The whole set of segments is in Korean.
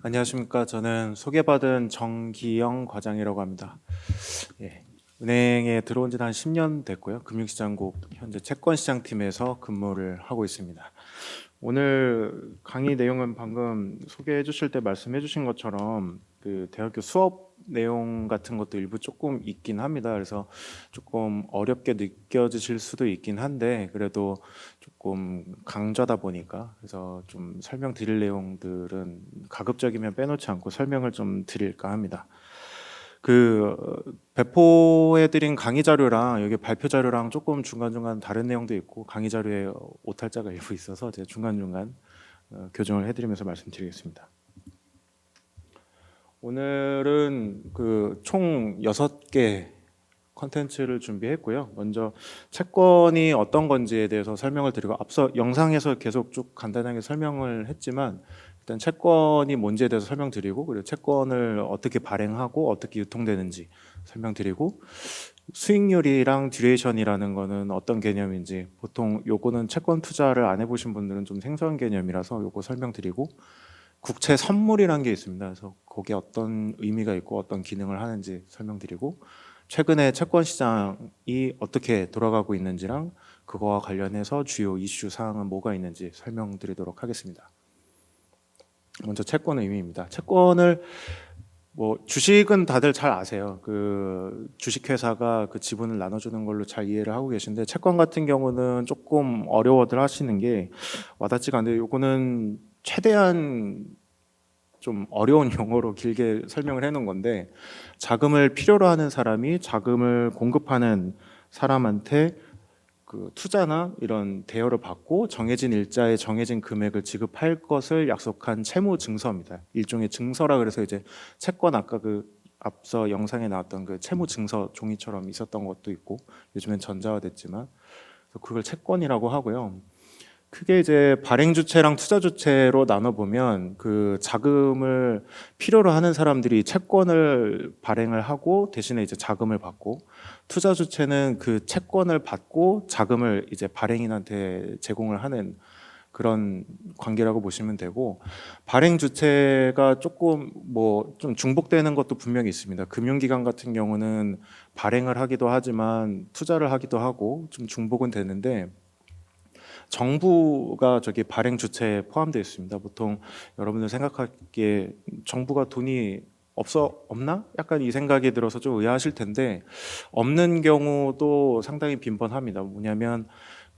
안녕하십니까. 저는 소개받은 정기영 과장이라고 합니다. 예, 은행에 들어온 지는 한 10년 됐고요. 금융시장국 현재 채권시장팀에서 근무를 하고 있습니다. 오늘 강의 내용은 방금 소개해 주실 때 말씀해 주신 것처럼 그 대학교 수업 내용 같은 것도 일부 조금 있긴 합니다. 그래서 조금 어렵게 느껴지실 수도 있긴 한데 그래도 조금 강좌다 보니까 그래서 좀 설명드릴 내용들은 가급적이면 빼놓지 않고 설명을 좀 드릴까 합니다. 그 배포해드린 강의 자료랑 여기 발표 자료랑 조금 중간중간 다른 내용도 있고 강의 자료에 오탈자가 일부 있어서 제가 중간중간 교정을 해드리면서 말씀드리겠습니다. 오늘은 그 총 6개 컨텐츠를 준비했고요. 먼저 채권이 어떤 건지에 대해서 설명을 드리고 앞서 영상에서 계속 쭉 간단하게 설명을 했지만 일단 채권이 뭔지에 대해서 설명드리고 그리고 채권을 어떻게 발행하고 어떻게 유통되는지 설명드리고 수익률이랑 듀레이션이라는 거는 어떤 개념인지 보통 요거는 채권 투자를 안 해보신 분들은 좀 생소한 개념이라서 요거 설명드리고 국채 선물이라는 게 있습니다. 그래서 거기에 어떤 의미가 있고 어떤 기능을 하는지 설명드리고 최근에 채권 시장이 어떻게 돌아가고 있는지랑 그거와 관련해서 주요 이슈 사항은 뭐가 있는지 설명드리도록 하겠습니다. 먼저 채권 의미입니다. 채권을 뭐 주식은 다들 잘 아세요. 그 주식회사가 그 지분을 나눠주는 걸로 잘 이해를 하고 계신데 채권 같은 경우는 조금 어려워들 하시는 게 와닿지가 않는데 요거는 최대한 좀 어려운 용어로 길게 설명을 해놓은 건데 자금을 필요로 하는 사람이 자금을 공급하는 사람한테 그 투자나 이런 대여를 받고 정해진 일자에 정해진 금액을 지급할 것을 약속한 채무 증서입니다. 일종의 증서라 그래서 이제 채권 아까 그 앞서 영상에 나왔던 그 채무 증서 종이처럼 있었던 것도 있고 요즘엔 전자화됐지만 그걸 채권이라고 하고요. 크게 이제 발행 주체랑 투자 주체로 나눠 보면 그 자금을 필요로 하는 사람들이 채권을 발행을 하고 대신에 이제 자금을 받고 투자 주체는 그 채권을 받고 자금을 이제 발행인한테 제공을 하는 그런 관계라고 보시면 되고 발행 주체가 조금 뭐 좀 중복되는 것도 분명히 있습니다. 금융기관 같은 경우는 발행을 하기도 하지만 투자를 하기도 하고 좀 중복은 되는데 정부가 저기 발행 주체에 포함되어 있습니다. 보통 여러분들 생각하기에 정부가 돈이 없나? 약간 이 생각이 들어서 좀 의아하실 텐데 없는 경우도 상당히 빈번합니다. 뭐냐면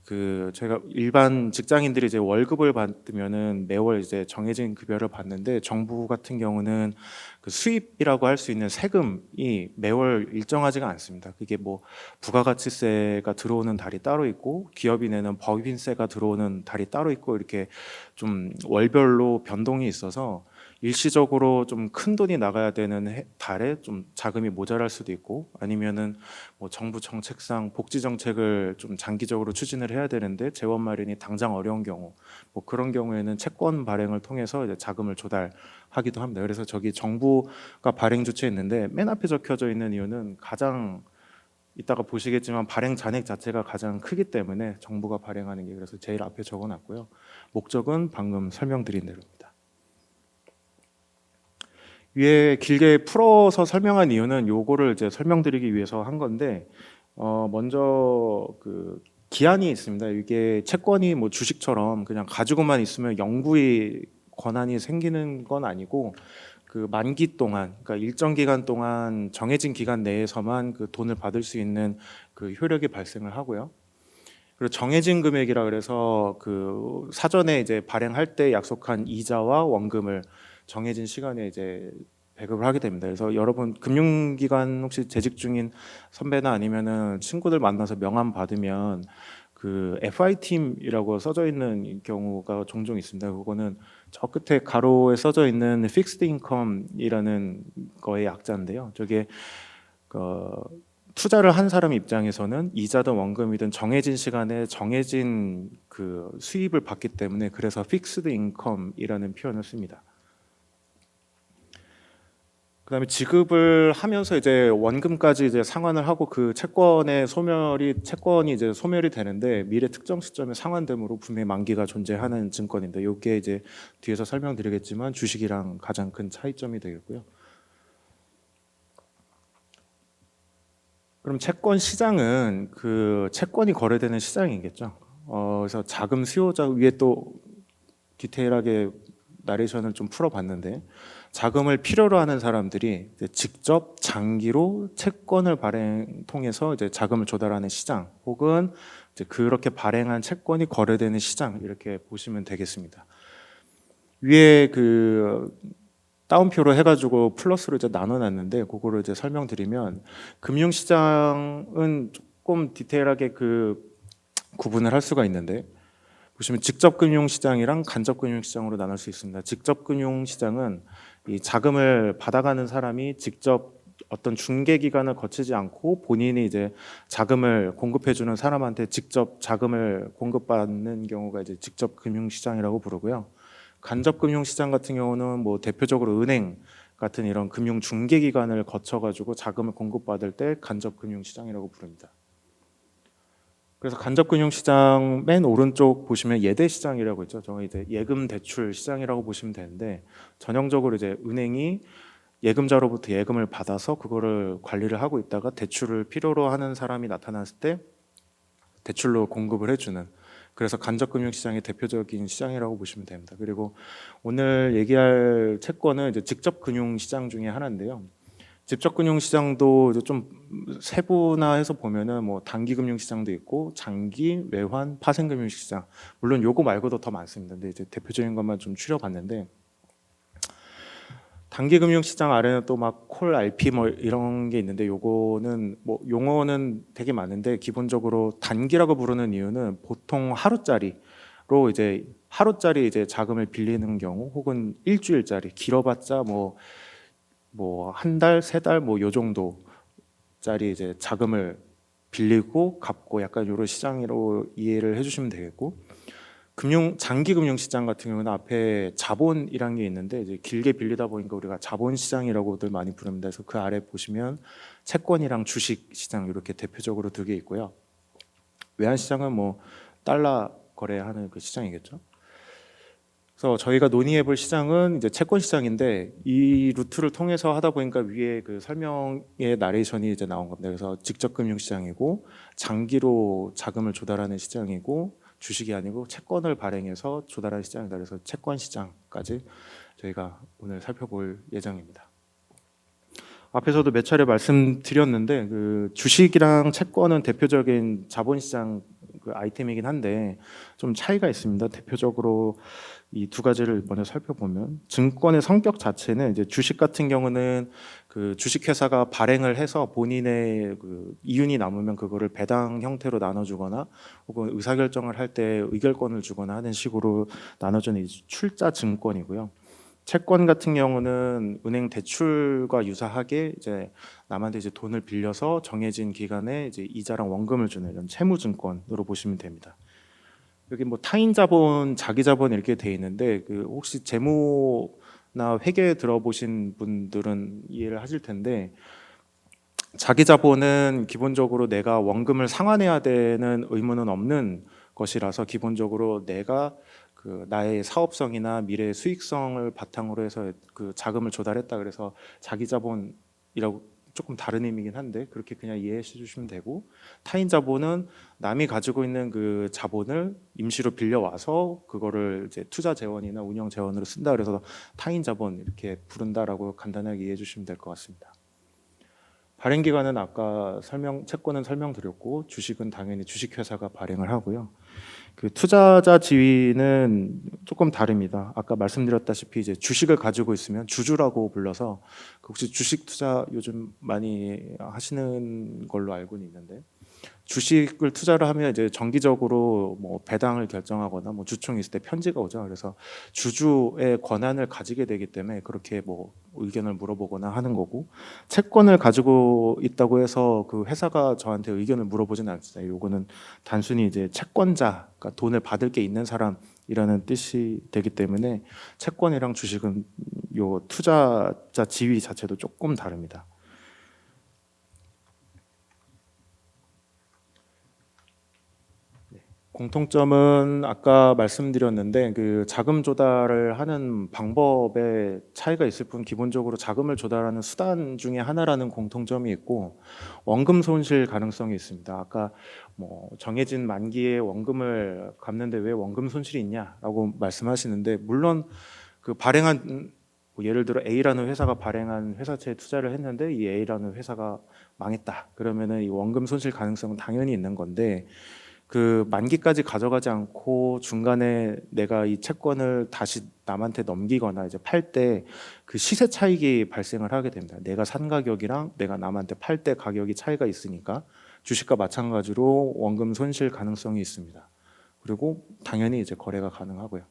그 제가 일반 직장인들이 이제 월급을 받으면은 매월 이제 정해진 급여를 받는데 정부 같은 경우는 그 수입이라고 할 수 있는 세금이 매월 일정하지가 않습니다. 그게 뭐 부가가치세가 들어오는 달이 따로 있고 기업이 내는 법인세가 들어오는 달이 따로 있고 이렇게 좀 월별로 변동이 있어서 일시적으로 좀 큰 돈이 나가야 되는 달에 좀 자금이 모자랄 수도 있고 아니면은 뭐 정부 정책상 복지 정책을 좀 장기적으로 추진을 해야 되는데 재원 마련이 당장 어려운 경우 뭐 그런 경우에는 채권 발행을 통해서 이제 자금을 조달하기도 합니다. 그래서 저기 정부가 발행 주체했는데 맨 앞에 적혀져 있는 이유는 가장 이따가 보시겠지만 발행 잔액 자체가 가장 크기 때문에 정부가 발행하는 게 그래서 제일 앞에 적어놨고요. 목적은 방금 설명드린 대로입니다. 위에 길게 풀어서 설명한 이유는 요거를 이제 설명드리기 위해서 한 건데 먼저 그 기한이 있습니다. 이게 채권이 뭐 주식처럼 그냥 가지고만 있으면 영구히 권한이 생기는 건 아니고 그 만기 동안 그러니까 일정 기간 동안 정해진 기간 내에서만 그 돈을 받을 수 있는 그 효력이 발생을 하고요. 그리고 정해진 금액이라 그래서 그 사전에 이제 발행할 때 약속한 이자와 원금을 정해진 시간에 이제 배급을 하게 됩니다. 그래서 여러분 금융기관 혹시 재직 중인 선배나 아니면은 친구들 만나서 명함 받으면 그 FI 팀이라고 써져 있는 경우가 종종 있습니다. 그거는 저 끝에 가로에 써져 있는 Fixed Income이라는 거의 약자인데요. 저게 그 투자를 한 사람 입장에서는 이자든 원금이든 정해진 시간에 정해진 그 수입을 받기 때문에 그래서 Fixed Income이라는 표현을 씁니다. 그다음에 지급을 하면서 이제 원금까지 이제 상환을 하고 그 채권이 이제 소멸이 되는데 미래 특정 시점에 상환됨으로 분명히 만기가 존재하는 증권인데 이게 이제 뒤에서 설명드리겠지만 주식이랑 가장 큰 차이점이 되겠고요. 그럼 채권 시장은 그 채권이 거래되는 시장이겠죠. 그래서 자금 수요자 위에 또 디테일하게 나레이션을 좀 풀어봤는데 자금을 필요로 하는 사람들이 이제 직접 장기로 채권을 통해서 이제 자금을 조달하는 시장 혹은 이제 그렇게 발행한 채권이 거래되는 시장 이렇게 보시면 되겠습니다. 위에 그 따옴표로 해가지고 플러스로 이제 나눠놨는데 그거를 이제 설명드리면 금융시장은 조금 디테일하게 그 구분을 할 수가 있는데 보시면 직접 금융시장이랑 간접 금융시장으로 나눌 수 있습니다. 직접 금융시장은 이 자금을 받아가는 사람이 직접 어떤 중개기관을 거치지 않고 본인이 이제 자금을 공급해주는 사람한테 직접 자금을 공급받는 경우가 이제 직접 금융시장이라고 부르고요. 간접 금융시장 같은 경우는 뭐 대표적으로 은행 같은 이런 금융 중개기관을 거쳐가지고 자금을 공급받을 때 간접 금융시장이라고 부릅니다. 그래서 간접금융시장 맨 오른쪽 보시면 예대시장이라고 있죠. 저는 이제 예금 대출 시장이라고 보시면 되는데 전형적으로 이제 은행이 예금자로부터 예금을 받아서 그거를 관리를 하고 있다가 대출을 필요로 하는 사람이 나타났을 때 대출로 공급을 해주는 그래서 간접금융시장의 대표적인 시장이라고 보시면 됩니다. 그리고 오늘 얘기할 채권은 이제 직접금융시장 중에 하나인데요. 직접금융시장도 이제 좀 세분화해서 보면은 뭐 단기금융시장도 있고 장기, 외환, 파생금융시장 물론 요거 말고도 더 많습니다. 근데 이제 대표적인 것만 좀 추려봤는데 단기금융시장 아래는 또 막 콜, RP 뭐 이런 게 있는데 요거는 뭐 용어는 되게 많은데 기본적으로 단기라고 부르는 이유는 보통 하루짜리로 이제 하루짜리 이제 자금을 빌리는 경우 혹은 일주일짜리 길어봤자 뭐 한 달, 세 달 뭐 요 정도짜리 이제 자금을 빌리고 갚고 약간 이런 시장으로 이해를 해주시면 되겠고 장기 금융 시장 같은 경우는 앞에 자본이란 게 있는데 이제 길게 빌리다 보니까 우리가 자본 시장이라고들 많이 부릅니다. 그래서 그 아래 보시면 채권이랑 주식 시장 이렇게 대표적으로 두 개 있고요. 외환 시장은 뭐 달러 거래하는 그 시장이겠죠. 그래서 저희가 논의해 볼 시장은 이제 채권 시장인데 이 루트를 통해서 하다 보니까 위에 그 설명의 나레이션이 이제 나온 겁니다. 그래서 직접 금융 시장이고 장기로 자금을 조달하는 시장이고 주식이 아니고 채권을 발행해서 조달하는 시장이다. 그래서 채권 시장까지 저희가 오늘 살펴볼 예정입니다. 앞에서도 몇 차례 말씀드렸는데 그 주식이랑 채권은 대표적인 자본시장 그 아이템이긴 한데 좀 차이가 있습니다. 대표적으로 이 두 가지를 먼저 살펴보면 증권의 성격 자체는 이제 주식 같은 경우는 그 주식회사가 발행을 해서 본인의 그 이윤이 남으면 그거를 배당 형태로 나눠주거나 혹은 의사결정을 할 때 의결권을 주거나 하는 식으로 나눠주는 출자 증권이고요. 채권 같은 경우는 은행 대출과 유사하게 이제 남한테 이제 돈을 빌려서 정해진 기간에 이제 이자랑 원금을 주는 이런 채무증권으로 보시면 됩니다. 여기 뭐 타인 자본, 자기 자본 이렇게 돼 있는데 그 혹시 재무나 회계 들어보신 분들은 이해를 하실 텐데 자기 자본은 기본적으로 내가 원금을 상환해야 되는 의무는 없는 것이라서 기본적으로 내가 그 나의 사업성이나 미래 수익성을 바탕으로 해서 그 자금을 조달했다 그래서 자기 자본이라고 조금 다른 의미긴 한데 그렇게 그냥 이해해 주시면 되고 타인 자본은 남이 가지고 있는 그 자본을 임시로 빌려 와서 그거를 이제 투자 재원이나 운영 재원으로 쓴다 그래서 타인 자본 이렇게 부른다라고 간단하게 이해해 주시면 될 것 같습니다. 발행 기관은 아까 채권은 설명드렸고 주식은 당연히 주식회사가 발행을 하고요. 그 투자자 지위는 조금 다릅니다. 아까 말씀드렸다시피 이제 주식을 가지고 있으면 주주라고 불러서 혹시 주식 투자 요즘 많이 하시는 걸로 알고는 있는데 주식을 투자를 하면 이제 정기적으로 뭐 배당을 결정하거나 뭐 주총이 있을 때 편지가 오죠. 그래서 주주의 권한을 가지게 되기 때문에 그렇게 뭐 의견을 물어보거나 하는 거고, 채권을 가지고 있다고 해서 그 회사가 저한테 의견을 물어보지는 않습니다. 요거는 단순히 이제 채권자, 그러니까 돈을 받을 게 있는 사람이라는 뜻이 되기 때문에 채권이랑 주식은 요 투자자 지위 자체도 조금 다릅니다. 공통점은 아까 말씀드렸는데 그 자금 조달을 하는 방법에 차이가 있을 뿐 기본적으로 자금을 조달하는 수단 중에 하나라는 공통점이 있고 원금 손실 가능성이 있습니다. 아까 뭐 정해진 만기에 원금을 갚는데 왜 원금 손실이 있냐라고 말씀하시는데 물론 그 발행한 뭐 예를 들어 A라는 회사가 발행한 회사채에 투자를 했는데 이 A라는 회사가 망했다. 그러면은 이 원금 손실 가능성은 당연히 있는 건데 그 만기까지 가져가지 않고 중간에 내가 이 채권을 다시 남한테 넘기거나 이제 팔 때 그 시세 차익이 발생을 하게 됩니다. 내가 산 가격이랑 내가 남한테 팔 때 가격이 차이가 있으니까 주식과 마찬가지로 원금 손실 가능성이 있습니다. 그리고 당연히 이제 거래가 가능하고요.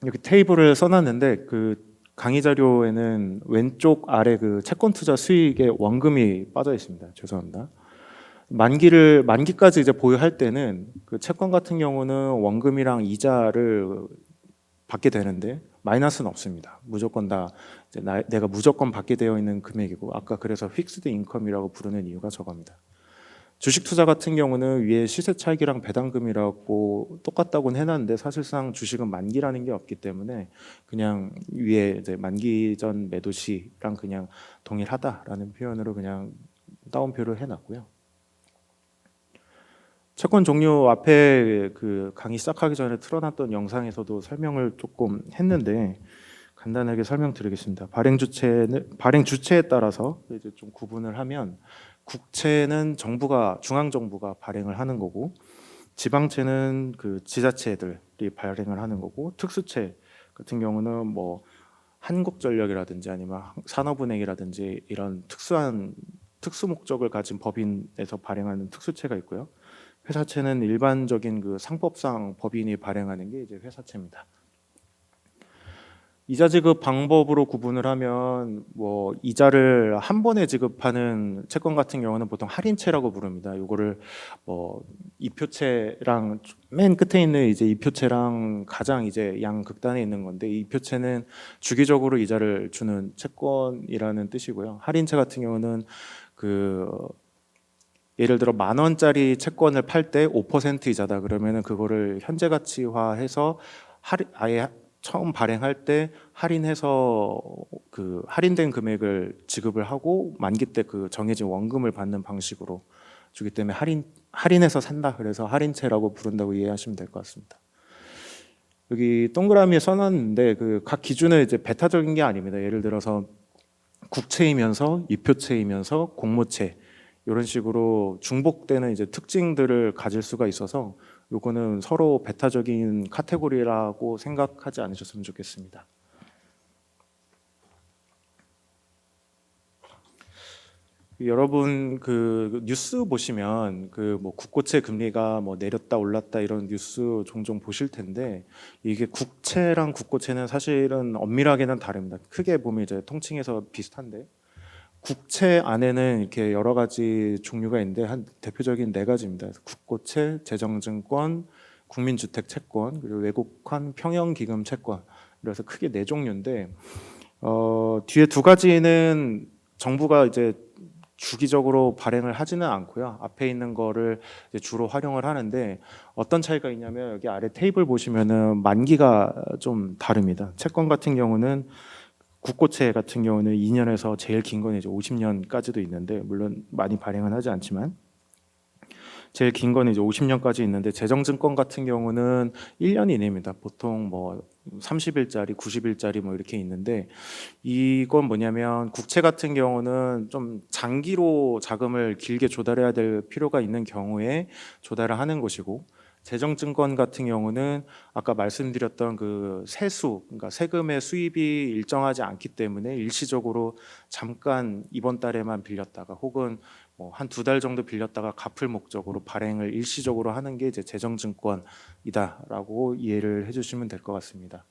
이렇게 테이블을 써놨는데 그 강의 자료에는 왼쪽 아래 그 채권 투자 수익에 원금이 빠져 있습니다. 죄송합니다. 만기까지 이제 보유할 때는 그 채권 같은 경우는 원금이랑 이자를 받게 되는데 마이너스는 없습니다. 무조건 다 이제 내가 무조건 받게 되어 있는 금액이고 아까 그래서 픽스드 인컴이라고 부르는 이유가 저겁니다. 주식 투자 같은 경우는 위에 시세 차익이랑 배당금이라고 똑같다고는 해놨는데 사실상 주식은 만기라는 게 없기 때문에 그냥 위에 이제 만기 전 매도 시랑 그냥 동일하다라는 표현으로 그냥 따옴표를 해놨고요. 채권 종류 앞에 그 강의 시작하기 전에 틀어놨던 영상에서도 설명을 조금 했는데 간단하게 설명드리겠습니다. 발행 주체에 따라서 이제 좀 구분을 하면 국채는 중앙 정부가 발행을 하는 거고 지방채는 그 지자체들이 발행을 하는 거고 특수채 같은 경우는 뭐 한국전력이라든지 아니면 산업은행이라든지 이런 특수 목적을 가진 법인에서 발행하는 특수채가 있고요. 회사채는 일반적인 그 상법상 법인이 발행하는 게 이제 회사채입니다. 이자 지급 방법으로 구분을 하면 뭐 이자를 한 번에 지급하는 채권 같은 경우는 보통 할인채라고 부릅니다. 요거를 뭐 이표채랑 맨 끝에 있는 이제 이표채랑 가장 이제 양극단에 있는 건데 이표채는 주기적으로 이자를 주는 채권이라는 뜻이고요. 할인채 같은 경우는 그 예를 들어 10,000원짜리 채권을 팔 때 5% 이자다 그러면은 그거를 현재 가치화해서 아예 처음 발행할 때 할인해서 그 할인된 금액을 지급을 하고 만기 때 그 정해진 원금을 받는 방식으로 주기 때문에 할인해서 산다 그래서 할인채라고 부른다고 이해하시면 될 것 같습니다. 여기 동그라미에 써놨는데 그 각 기준은 이제 배타적인 게 아닙니다. 예를 들어서 국채이면서 이표채이면서 공모채 이런 식으로 중복되는 이제 특징들을 가질 수가 있어서 요거는 서로 배타적인 카테고리라고 생각하지 않으셨으면 좋겠습니다. 여러분 그 뉴스 보시면 그 뭐 국고채 금리가 뭐 내렸다 올랐다 이런 뉴스 종종 보실 텐데 이게 국채랑 국고채는 사실은 엄밀하게는 다릅니다. 크게 보면 이제 통칭해서 비슷한데 국채 안에는 이렇게 여러 가지 종류가 있는데 한 대표적인 네 가지입니다. 국고채, 재정증권, 국민주택채권, 그리고 외국환 평형기금 채권. 그래서 크게 네 종류인데 뒤에 두 가지는 정부가 이제 주기적으로 발행을 하지는 않고요. 앞에 있는 거를 이제 주로 활용을 하는데 어떤 차이가 있냐면 여기 아래 테이블 보시면은 만기가 좀 다릅니다. 채권 같은 경우는 국고채 같은 경우는 2년에서 제일 긴 건 이제 50년까지도 있는데 물론 많이 발행은 하지 않지만 제일 긴 거는 이제 50년까지 있는데 재정증권 같은 경우는 1년 이내입니다. 보통 뭐 30일짜리, 90일짜리 뭐 이렇게 있는데 이건 뭐냐면 국채 같은 경우는 좀 장기로 자금을 길게 조달해야 될 필요가 있는 경우에 조달을 하는 것이고 재정증권 같은 경우는 아까 말씀드렸던 그 세수, 그러니까 세금의 수입이 일정하지 않기 때문에 일시적으로 잠깐 이번 달에만 빌렸다가 혹은 뭐 한 두 달 정도 빌렸다가 갚을 목적으로 발행을 일시적으로 하는 게 이제 재정증권이다라고 이해를 해주시면 될 것 같습니다.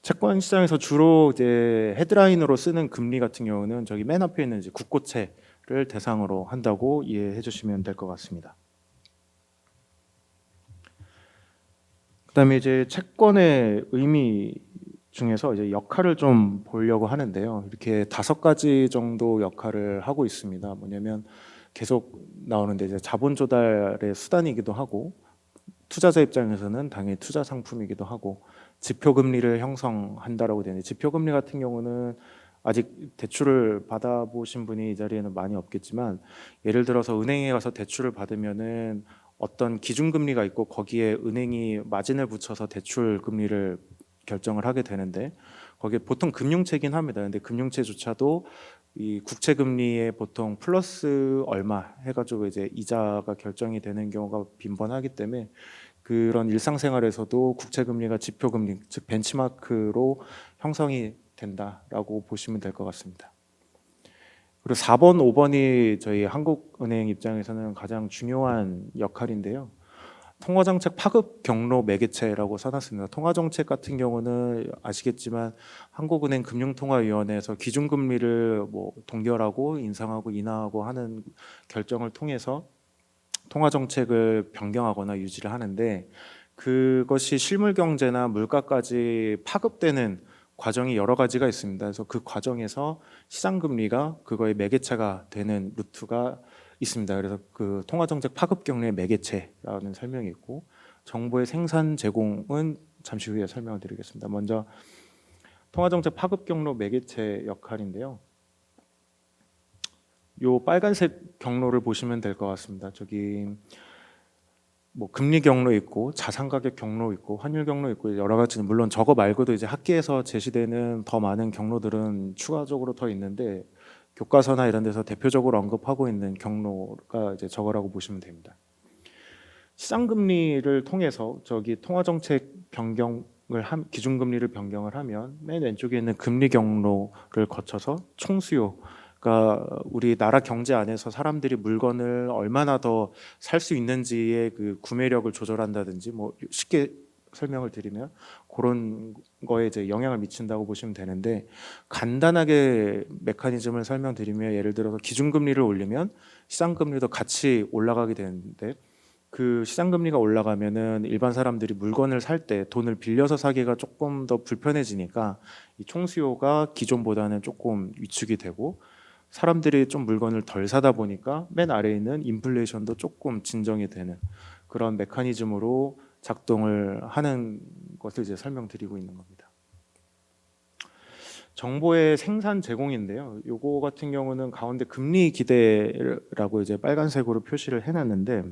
채권 시장에서 주로 이제 헤드라인으로 쓰는 금리 같은 경우는 저기 맨 앞에 있는 이제 국고채를 대상으로 한다고 이해해 주시면 될 것 같습니다. 그다음에 이제 채권의 의미 중에서 이제 역할을 좀 보려고 하는데요. 이렇게 5가지 정도 역할을 하고 있습니다. 뭐냐면 계속 나오는데 이제 자본 조달의 수단이기도 하고, 투자자 입장에서는 당연히 투자 상품이기도 하고, 지표 금리를 형성한다라고 되는데, 지표 금리 같은 경우는 아직 대출을 받아보신 분이 이 자리에는 많이 없겠지만, 예를 들어서 은행에 가서 대출을 받으면은 어떤 기준금리가 있고 거기에 은행이 마진을 붙여서 대출 금리를 결정을 하게 되는데, 거기에 보통 금융채긴 합니다. 근데 금융채조차도 이 국채 금리에 보통 플러스 얼마 해가지고 이제 이자가 결정이 되는 경우가 빈번하기 때문에, 그런 일상생활에서도 국채 금리가 지표 금리, 즉 벤치마크로 형성이 된다라고 보시면 될 것 같습니다. 그리고 4번, 5번이 저희 한국은행 입장에서는 가장 중요한 역할인데요. 통화정책 파급 경로 매개체라고 써놨습니다. 통화정책 같은 경우는 아시겠지만 한국은행 금융통화위원회에서 기준금리를 뭐 동결하고 인상하고 인하하고 하는 결정을 통해서 통화정책을 변경하거나 유지를 하는데, 그것이 실물경제나 물가까지 파급되는 과정이 여러 가지가 있습니다. 그래서 그 과정에서 시장금리가 그거의 매개체가 되는 루트가 있습니다. 그래서 그 통화정책 파급경로의 매개체라는 설명이 있고, 정보의 생산 제공은 잠시 후에 설명을 드리겠습니다. 먼저 통화정책 파급경로 매개체 역할인데요. 요 빨간색 경로를 보시면 될 것 같습니다. 저기 뭐 금리 경로 있고 자산 가격 경로 있고 환율 경로 있고 여러 가지, 물론 저거 말고도 이제 학계에서 제시되는 더 많은 경로들은 추가적으로 더 있는데, 교과서나 이런 데서 대표적으로 언급하고 있는 경로가 이제 저거라고 보시면 됩니다. 시장 금리를 통해서 저기 통화 정책 변경을 기준금리를 변경을 하면 맨 왼쪽에 있는 금리 경로를 거쳐서 총수요, 그러니까 우리나라 경제 안에서 사람들이 물건을 얼마나 더 살 수 있는지의 그 구매력을 조절한다든지, 뭐 쉽게 설명을 드리면 그런 거에 이제 영향을 미친다고 보시면 되는데, 간단하게 메커니즘을 설명드리면, 예를 들어서 기준금리를 올리면 시장금리도 같이 올라가게 되는데, 그 시장금리가 올라가면은 일반 사람들이 물건을 살 때 돈을 빌려서 사기가 조금 더 불편해지니까 이 총수요가 기존보다는 조금 위축이 되고, 사람들이 좀 물건을 덜 사다 보니까 맨 아래에 있는 인플레이션도 조금 진정이 되는 그런 메커니즘으로 작동을 하는 것을 이제 설명드리고 있는 겁니다. 정보의 생산 제공인데요. 요거 같은 경우는 가운데 금리 기대라고 이제 빨간색으로 표시를 해놨는데,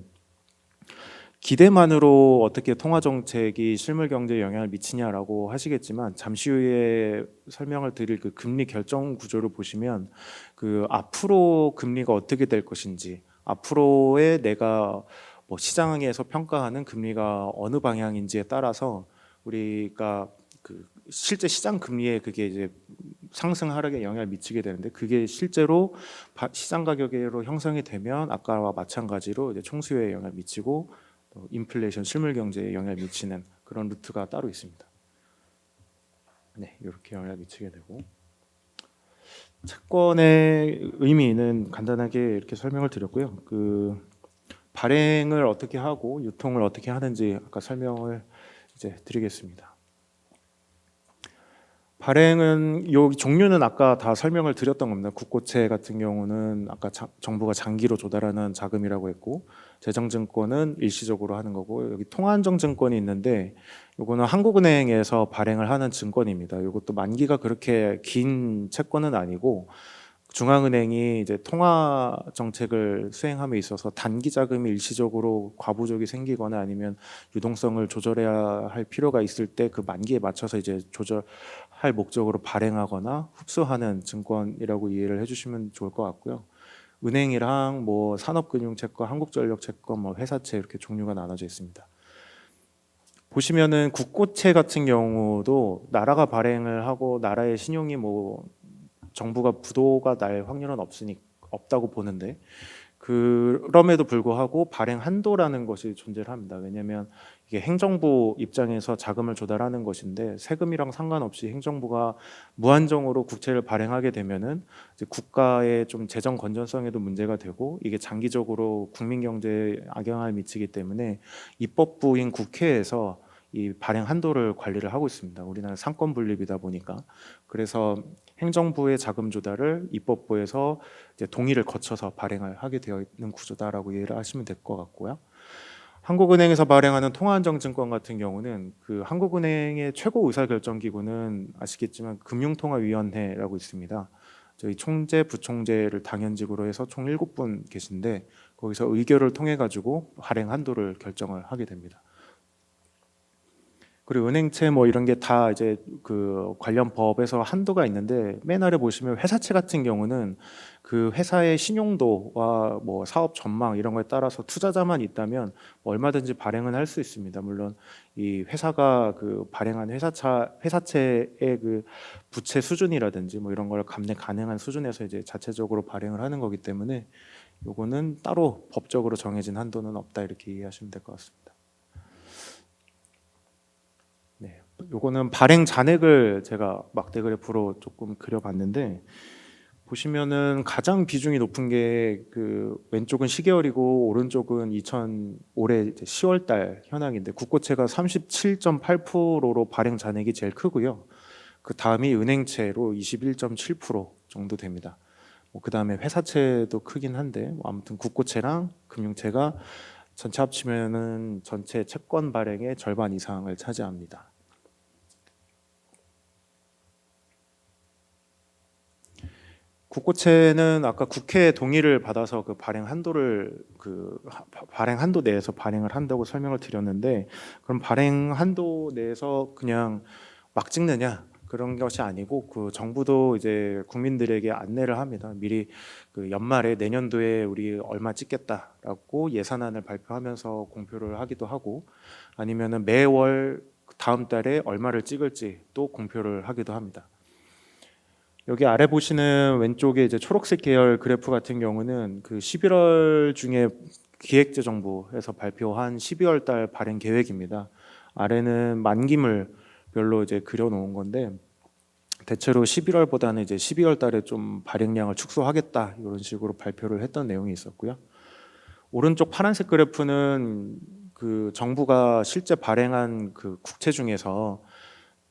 기대만으로 어떻게 통화 정책이 실물 경제에 영향을 미치냐라고 하시겠지만, 잠시 후에 설명을 드릴 그 금리 결정 구조를 보시면 그 앞으로 금리가 어떻게 될 것인지, 앞으로의 내가 뭐 시장에서 평가하는 금리가 어느 방향인지에 따라서 우리가 그 실제 시장 금리에 그게 이제 상승 하락에 영향을 미치게 되는데, 그게 실제로 시장 가격으로 형성이 되면 아까와 마찬가지로 이제 총수요에 영향을 미치고 인플레이션 실물 경제에 영향을 미치는 그런 루트가 따로 있습니다. 네, 이렇게 영향을 미치게 되고, 채권의 의미는 간단하게 이렇게 설명을 드렸고요. 그 발행을 어떻게 하고 유통을 어떻게 하는지 아까 설명을 이제 드리겠습니다. 발행은 요 종류는 아까 다 설명을 드렸던 겁니다. 국고채 같은 경우는 아까 정부가 장기로 조달하는 자금이라고 했고, 재정증권은 일시적으로 하는 거고, 여기 통화안정증권이 있는데 요거는 한국은행에서 발행을 하는 증권입니다. 요것도 만기가 그렇게 긴 채권은 아니고, 중앙은행이 이제 통화 정책을 수행함에 있어서 단기 자금이 일시적으로 과부족이 생기거나 아니면 유동성을 조절해야 할 필요가 있을 때 그 만기에 맞춰서 이제 조절할 목적으로 발행하거나 흡수하는 증권이라고 이해를 해주시면 좋을 것 같고요. 은행이랑 뭐 산업금융채권, 한국전력채권, 뭐 회사채 이렇게 종류가 나눠져 있습니다. 보시면은 국고채 같은 경우도 나라가 발행을 하고 나라의 신용이 뭐 정부가 부도가 날 확률은 없다고 보는데, 그럼에도 불구하고 발행 한도라는 것이 존재를 합니다. 왜냐하면 이게 행정부 입장에서 자금을 조달하는 것인데 세금이랑 상관없이 행정부가 무한정으로 국채를 발행하게 되면은 이제 국가의 좀 재정 건전성에도 문제가 되고 이게 장기적으로 국민 경제에 악영향을 미치기 때문에 입법부인 국회에서 이 발행 한도를 관리를 하고 있습니다. 우리나라 상권 분립이다 보니까 그래서 행정부의 자금 조달을 입법부에서 이제 동의를 거쳐서 발행을 하게 되어 있는 구조다라고 이해를 하시면 될 것 같고요. 한국은행에서 발행하는 통화안정증권 같은 경우는 그 한국은행의 최고 의사결정 기구는 아시겠지만 금융통화위원회라고 있습니다. 저희 총재, 부총재를 당연직으로 해서 총 7분 계신데 거기서 의결을 통해 가지고 발행 한도를 결정을 하게 됩니다. 그리고 은행채 뭐 이런 게 다 이제 그 관련 법에서 한도가 있는데 맨 아래 보시면 회사채 같은 경우는 그 회사의 신용도와 뭐 사업 전망 이런 거에 따라서 투자자만 있다면 뭐 얼마든지 발행은 할 수 있습니다. 물론 이 회사가 그 발행한 회사채의 그 부채 수준이라든지 뭐 이런 걸 감내 가능한 수준에서 이제 자체적으로 발행을 하는 거기 때문에 요거는 따로 법적으로 정해진 한도는 없다 이렇게 이해하시면 될 것 같습니다. 네, 요거는 발행 잔액을 제가 막대 그래프로 조금 그려봤는데 보시면은 가장 비중이 높은 게 그 왼쪽은 시계열이고 오른쪽은 올해 이제 10월 달 현황인데 국고채가 37.8%로 발행 잔액이 제일 크고요. 그 다음이 은행채로 21.7% 정도 됩니다. 그 다음에 회사채도 크긴 한데 뭐 아무튼 국고채랑 금융채가 전체 합치면은 전체 채권 발행의 절반 이상을 차지합니다. 국고채는 아까 국회 동의를 받아서 그 발행 한도 내에서 발행을 한다고 설명을 드렸는데 그럼 발행 한도 내에서 그냥 막 찍느냐 그런 것이 아니고 그 정부도 이제 국민들에게 안내를 합니다. 미리 그 연말에 내년도에 우리 얼마 찍겠다라고 예산안을 발표하면서 공표를 하기도 하고 아니면은 매월 다음 달에 얼마를 찍을지 또 공표를 하기도 합니다. 여기 아래 보시는 왼쪽에 이제 초록색 계열 그래프 같은 경우는 그 11월 중에 기획재정부에서 발표한 12월 달 발행 계획입니다. 아래는 만기물별로 이제 그려놓은 건데 대체로 11월보다는 이제 12월 달에 좀 발행량을 축소하겠다 이런 식으로 발표를 했던 내용이 있었고요. 오른쪽 파란색 그래프는 그 정부가 실제 발행한 그 국채 중에서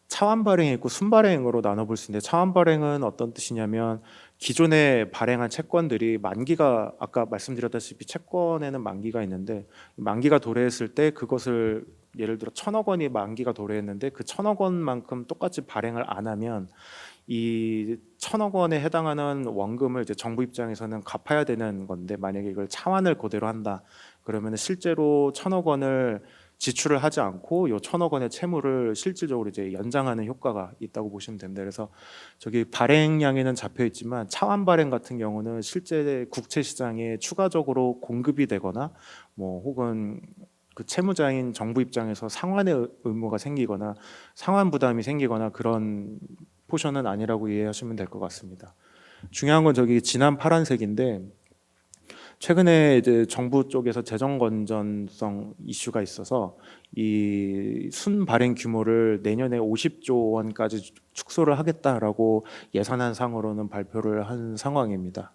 차환 발행이 있고 순발행으로 나눠볼 수 있는데 차환 발행은 어떤 뜻이냐면 기존에 발행한 채권들이 만기가 아까 말씀드렸다시피 채권에는 만기가 있는데 만기가 도래했을 때 그것을 예를 들어 1,000억 원이 만기가 도래했는데 그 1,000억 원만큼 똑같이 발행을 안 하면 이 1,000억 원에 해당하는 원금을 이제 정부 입장에서는 갚아야 되는 건데 만약에 이걸 차환을 그대로 한다 그러면 실제로 1,000억 원을 지출을 하지 않고 요 1,000억 원의 채무를 실질적으로 이제 연장하는 효과가 있다고 보시면 됩니다. 그래서 저기 발행량에는 잡혀 있지만 차환 발행 같은 경우는 실제 국채 시장에 추가적으로 공급이 되거나 뭐 혹은 그 채무자인 정부 입장에서 상환의 의무가 생기거나 상환 부담이 생기거나 그런 포션은 아니라고 이해하시면 될 것 같습니다. 중요한 건 저기 진한 파란색인데 최근에 이제 정부 쪽에서 재정 건전성 이슈가 있어서 이 순발행 규모를 내년에 50조 원까지 축소를 하겠다라고 예산안 상으로는 발표를 한 상황입니다.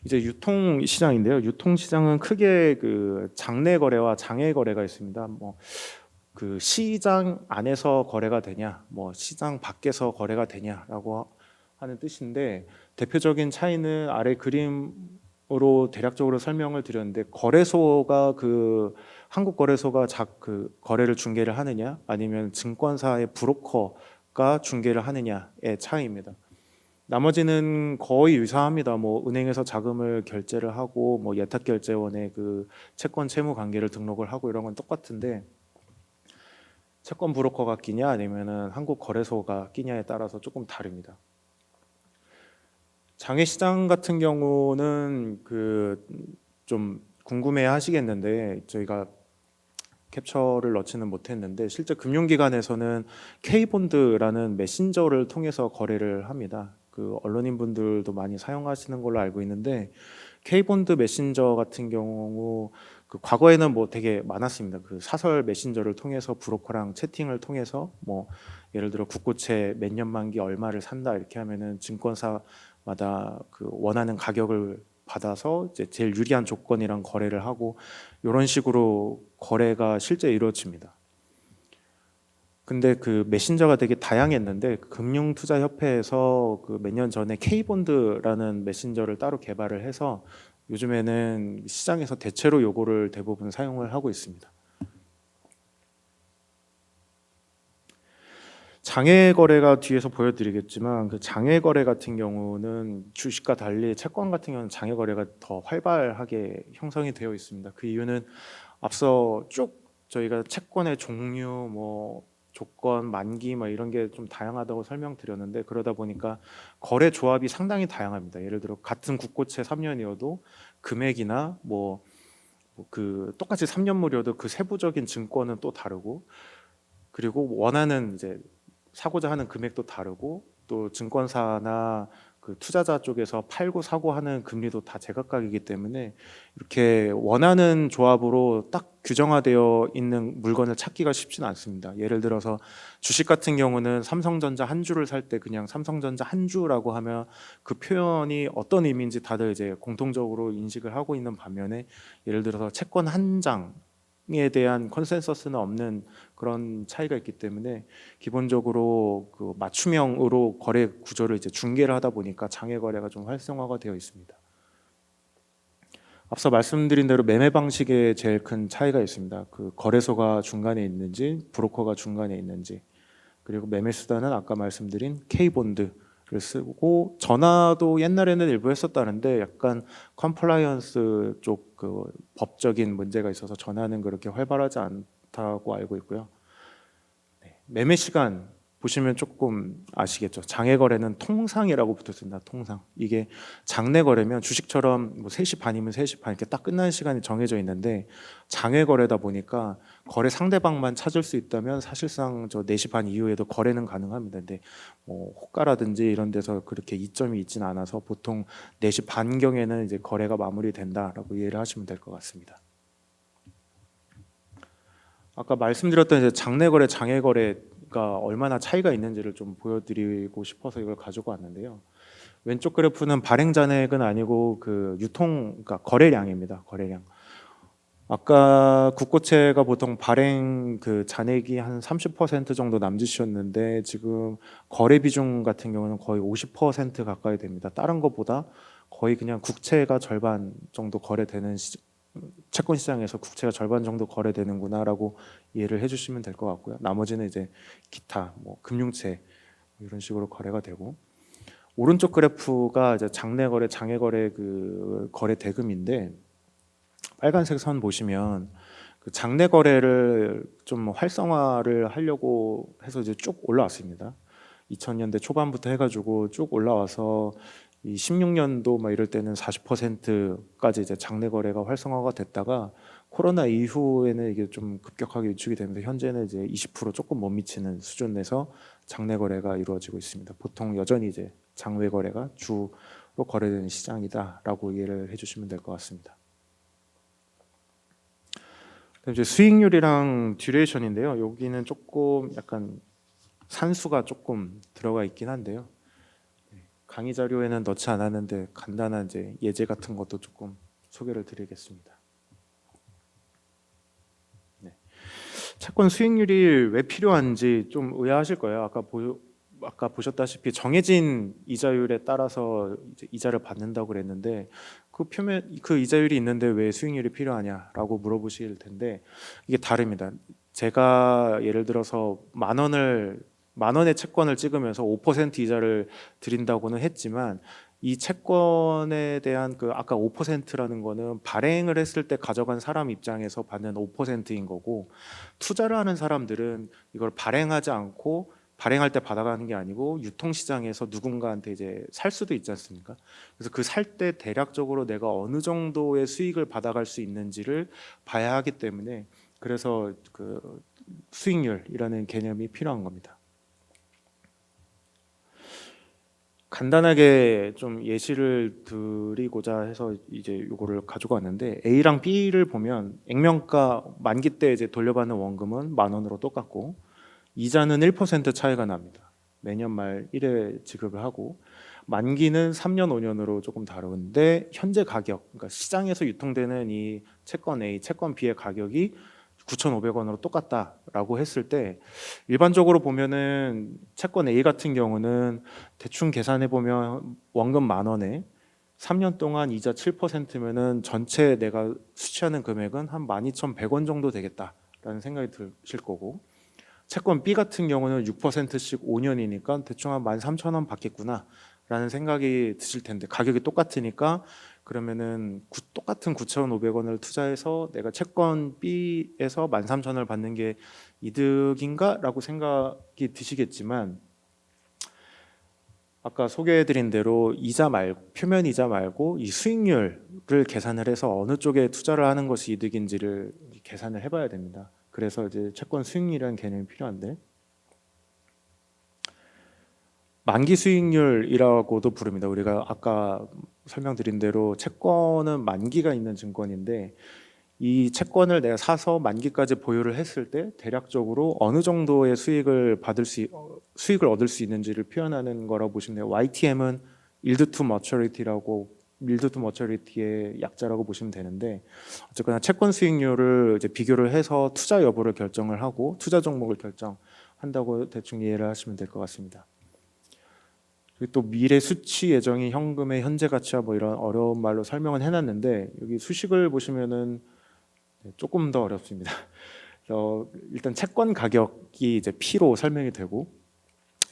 이제 유통 시장인데요. 유통 시장은 크게 그 장내 거래와 장외 거래가 있습니다. 뭐 그 시장 안에서 거래가 되냐, 뭐 시장 밖에서 거래가 되냐라고 하는 뜻인데 대표적인 차이는 아래 그림으로 대략적으로 설명을 드렸는데 거래소가 그 한국 거래소가 그 거래를 중개를 하느냐 아니면 증권사의 브로커가 중개를 하느냐의 차이입니다. 나머지는 거의 유사합니다. 뭐 은행에서 자금을 결제를 하고 뭐 예탁결제원에 그 채권 채무 관계를 등록을 하고 이런 건 똑같은데 채권 브로커가 끼냐 아니면은 한국 거래소가 끼냐에 따라서 조금 다릅니다. 장외 시장 같은 경우는 그 좀 궁금해 하시겠는데 저희가 캡처를 넣지는 못했는데 실제 금융기관에서는 K본드라는 메신저를 통해서 거래를 합니다. 그 언론인분들도 많이 사용하시는 걸로 알고 있는데 K본드 메신저 같은 경우 그 과거에는 뭐 되게 많았습니다. 그 사설 메신저를 통해서 브로커랑 채팅을 통해서 뭐 예를 들어 국고채 몇 년 만기 얼마를 산다 이렇게 하면은 증권사마다 그 원하는 가격을 받아서 이제 제일 유리한 조건이랑 거래를 하고 이런 식으로 거래가 실제 이루어집니다. 근데 그 메신저가 되게 다양했는데 금융투자협회에서 그 몇 년 전에 K본드라는 메신저를 따로 개발을 해서 요즘에는 시장에서 대체로 요거를 대부분 사용을 하고 있습니다. 장외 거래가 뒤에서 보여드리겠지만 그 장외 거래 같은 경우는 주식과 달리 채권 같은 경우는 장외 거래가 더 활발하게 형성이 되어 있습니다. 그 이유는 앞서 쭉 저희가 채권의 종류, 뭐 조건, 만기 뭐 이런 게 좀 다양하다고 설명드렸는데 그러다 보니까 거래 조합이 상당히 다양합니다. 예를 들어 같은 국고채 3년이어도 금액이나 뭐 그 똑같이 3년 무료도 그 세부적인 증권은 또 다르고 그리고 원하는 이제 사고자 하는 금액도 다르고 또 증권사나 그 투자자 쪽에서 팔고 사고 하는 금리도 다 제각각이기 때문에 이렇게 원하는 조합으로 딱 규정화되어 있는 물건을 찾기가 쉽지는 않습니다. 예를 들어서 주식 같은 경우는 삼성전자 한 주를 살 때 그냥 삼성전자 한 주라고 하면 그 표현이 어떤 의미인지 다들 이제 공통적으로 인식을 하고 있는 반면에 예를 들어서 채권 한 장에 대한 컨센서스는 없는 그런 차이가 있기 때문에 기본적으로 그 맞춤형으로 거래 구조를 이제 중개를 하다 보니까 장외 거래가 좀 활성화가 되어 있습니다. 앞서 말씀드린 대로 매매 방식에 제일 큰 차이가 있습니다. 그 거래소가 중간에 있는지 브로커가 중간에 있는지 그리고 매매 수단은 아까 말씀드린 K본드를 쓰고 전화도 옛날에는 일부 했었다는데 약간 컴플라이언스 쪽 그 법적인 문제가 있어서 전화는 그렇게 활발하지 않다고 알고 있고요. 매매 시간 보시면 조금 아시겠죠. 장외 거래는 통상이라고 붙었습니다. 통상. 이게 장내 거래면 주식처럼 뭐 3시 반이면 3시 반 이렇게 딱 끝나는 시간이 정해져 있는데 장외 거래다 보니까 거래 상대방만 찾을 수 있다면 사실상 저 4시 반 이후에도 거래는 가능합니다. 근데 뭐 호가라든지 이런 데서 그렇게 이점이 있지는 않아서 보통 4시 반경에는 이제 거래가 마무리된다라고 이해를 하시면 될 것 같습니다. 아까 말씀드렸던 이제 장내 거래, 장외 거래가 얼마나 차이가 있는지를 좀 보여드리고 싶어서 이걸 가지고 왔는데요. 왼쪽 그래프는 발행 잔액은 아니고 그 그러니까 거래량입니다. 거래량. 아까 국고채가 보통 발행 그 잔액이 한 30% 정도 남짓이었는데 지금 거래 비중 같은 경우는 거의 50% 가까이 됩니다. 다른 것보다 거의 그냥 국채가 절반 정도 거래되는 채권 시장에서 국채가 절반 정도 거래되는구나라고 이해를 해주시면 될 것 같고요. 나머지는 이제 기타 뭐 금융채 이런 식으로 거래가 되고 오른쪽 그래프가 이제 장내 거래, 장외 거래 그 거래 대금인데 빨간색 선 보시면 그 장내 거래를 좀 활성화를 하려고 해서 이제 쭉 올라왔습니다. 2000년대 초반부터 해가지고 쭉 올라와서 이 16년도 막 이럴 때는 40%까지 이제 장내 거래가 활성화가 됐다가 코로나 이후에는 이게 좀 급격하게 위축이 되면서 현재는 이제 20% 조금 못 미치는 수준에서 장내 거래가 이루어지고 있습니다. 보통 여전히 이제 장외 거래가 주로 거래되는 시장이다라고 이해를 해주시면 될 것 같습니다. 이제 수익률이랑 듀레이션인데요. 여기는 조금 약간 산수가 조금 들어가 있긴 한데요. 강의 자료에는 넣지 않았는데 간단한 이제 예제 같은 것도 조금 소개를 드리겠습니다. 네. 채권 수익률이 왜 필요한지 좀 의아하실 거예요. 아까 보셨다시피 정해진 이자율에 따라서 이제 이자를 받는다고 그랬는데 그 표면 그 이자율이 있는데 왜 수익률이 필요하냐라고 물어보실 텐데 이게 다릅니다. 제가 예를 들어서 만 원의 채권을 찍으면서 5% 이자를 드린다고는 했지만 이 채권에 대한 그 아까 5%라는 거는 발행을 했을 때 가져간 사람 입장에서 받는 5%인 거고 투자를 하는 사람들은 이걸 발행하지 않고 발행할 때 받아가는 게 아니고 유통시장에서 누군가한테 이제 살 수도 있지 않습니까? 그래서 그 살 때 대략적으로 내가 어느 정도의 수익을 받아갈 수 있는지를 봐야 하기 때문에 그래서 그 수익률이라는 개념이 필요한 겁니다. 간단하게 좀 예시를 드리고자 해서 이제 요거를 가지고 왔는데 A랑 B를 보면 액면가 만기 때 이제 돌려받는 원금은 10,000원으로 똑같고 이자는 1% 차이가 납니다. 매년 말 1회 지급을 하고 만기는 3년, 5년으로 조금 다른데 현재 가격, 그러니까 시장에서 유통되는 이 채권 A, 채권 B의 가격이 9,500원으로 똑같다라고 했을 때 일반적으로 보면은 채권 A 같은 경우는 대충 계산해 보면 원금 10,000원에 3년 동안 이자 7%면은 전체 내가 수취하는 금액은 한 12,100원 정도 되겠다라는 생각이 드실 거고 채권 B 같은 경우는 6%씩 5년이니까 대충 한 13,000원 받겠구나라는 생각이 드실 텐데 가격이 똑같으니까 그러면은 똑같은 9,500원을 투자해서 내가 채권 B에서 13,000원을 받는 게 이득인가라고 생각이 드시겠지만 아까 소개해드린 대로 이자 말고 표면 이자 말고 이 수익률을 계산을 해서 어느 쪽에 투자를 하는 것이 이득인지를 계산을 해봐야 됩니다. 그래서 이제 채권 수익률이라는 개념이 필요한데 만기 수익률이라고도 부릅니다. 우리가 아까 설명드린 대로 채권은 만기가 있는 증권인데 이 채권을 내가 사서 만기까지 보유를 했을 때 대략적으로 어느 정도의 수익을 얻을 수 있는지를 표현하는 거라고 보시면 돼요. YTM은 Yield to Maturity라고 Yield to Maturity의 약자라고 보시면 되는데 어쨌거나 채권 수익률을 이제 비교를 해서 투자 여부를 결정을 하고 투자 종목을 결정한다고 대충 이해를 하시면 될 것 같습니다. 그리고 또 미래 수취 예정이 현금의 현재 가치와 뭐 이런 어려운 말로 설명은 해놨는데 여기 수식을 보시면은 조금 더 어렵습니다. 일단 채권 가격이 이제 P로 설명이 되고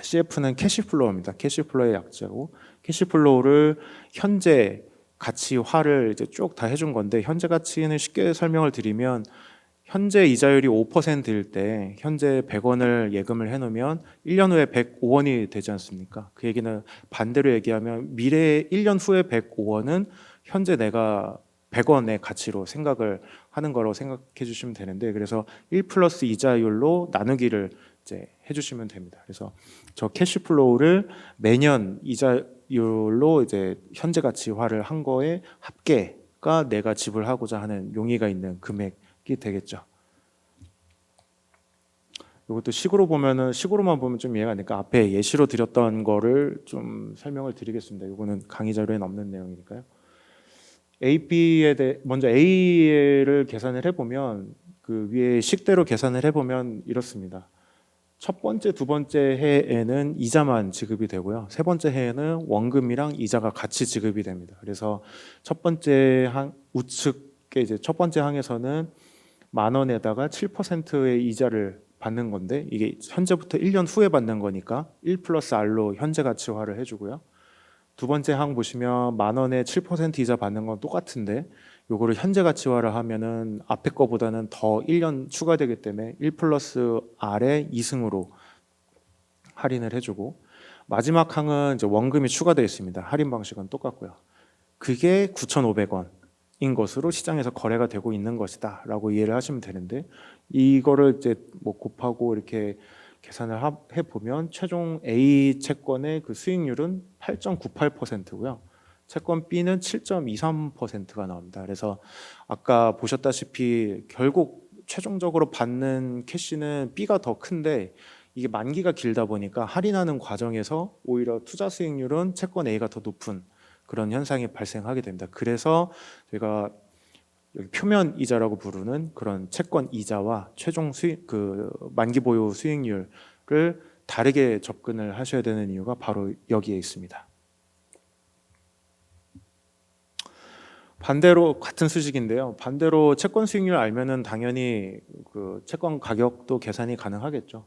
CF는 캐시플로우입니다. 캐시플로우의 약자고 캐시플로우를 현재 가치화를 이제 쭉 다 해준 건데 현재 가치는 쉽게 설명을 드리면 현재 이자율이 5%일 때 현재 100원을 예금을 해놓으면 1년 후에 105원이 되지 않습니까? 그 얘기는 반대로 얘기하면 미래 1년 후에 105원은 현재 내가 100원의 가치로 생각을 하는 거라고 생각해 주시면 되는데 그래서 1 플러스 이자율로 나누기를 이제 해주시면 됩니다. 그래서 저 캐시플로우를 매년 이자율로 이제 현재 가치화를 한 거에 합계가 내가 지불하고자 하는 용의가 있는 금액이 되겠죠. 이것도 식으로만 보면 좀 이해가 안 되니까 앞에 예시로 드렸던 거를 좀 설명을 드리겠습니다. 이거는 강의 자료에는 없는 내용이니까요. 먼저 A를 계산을 해보면 그 위에 식대로 계산을 해보면 이렇습니다. 첫 번째, 두 번째 해에는 이자만 지급이 되고요. 세 번째 해에는 원금이랑 이자가 같이 지급이 됩니다. 그래서 첫 번째 우측에 이제 첫 번째 항에서는 10,000원에다가 7%의 이자를 받는 건데 이게 현재부터 1년 후에 받는 거니까 1 플러스 R로 현재 가치화를 해주고요. 두 번째 항 보시면 10,000원에 7% 이자 받는 건 똑같은데 요거를 현재 가치화를 하면은 앞에 거보다는 더 1년 추가되기 때문에 1 플러스 R의 2승으로 할인을 해주고 마지막 항은 이제 원금이 추가되어 있습니다. 할인 방식은 똑같고요. 그게 9,500원인 것으로 시장에서 거래가 되고 있는 것이다라고 이해를 하시면 되는데 이거를 이제 뭐 곱하고 이렇게 계산을 해보면 최종 A 채권의 그 수익률은 8.98%고요. 채권 B는 7.23%가 나옵니다. 그래서 아까 보셨다시피 결국 최종적으로 받는 캐시는 B가 더 큰데 이게 만기가 길다 보니까 할인하는 과정에서 오히려 투자 수익률은 채권 A가 더 높은 그런 현상이 발생하게 됩니다. 그래서 저희가 여기 표면 이자라고 부르는 그런 채권 이자와 최종 수익 그 만기 보유 수익률을 다르게 접근을 하셔야 되는 이유가 바로 여기에 있습니다. 반대로 같은 수식인데요. 반대로 채권 수익률 알면은 당연히 그 채권 가격도 계산이 가능하겠죠.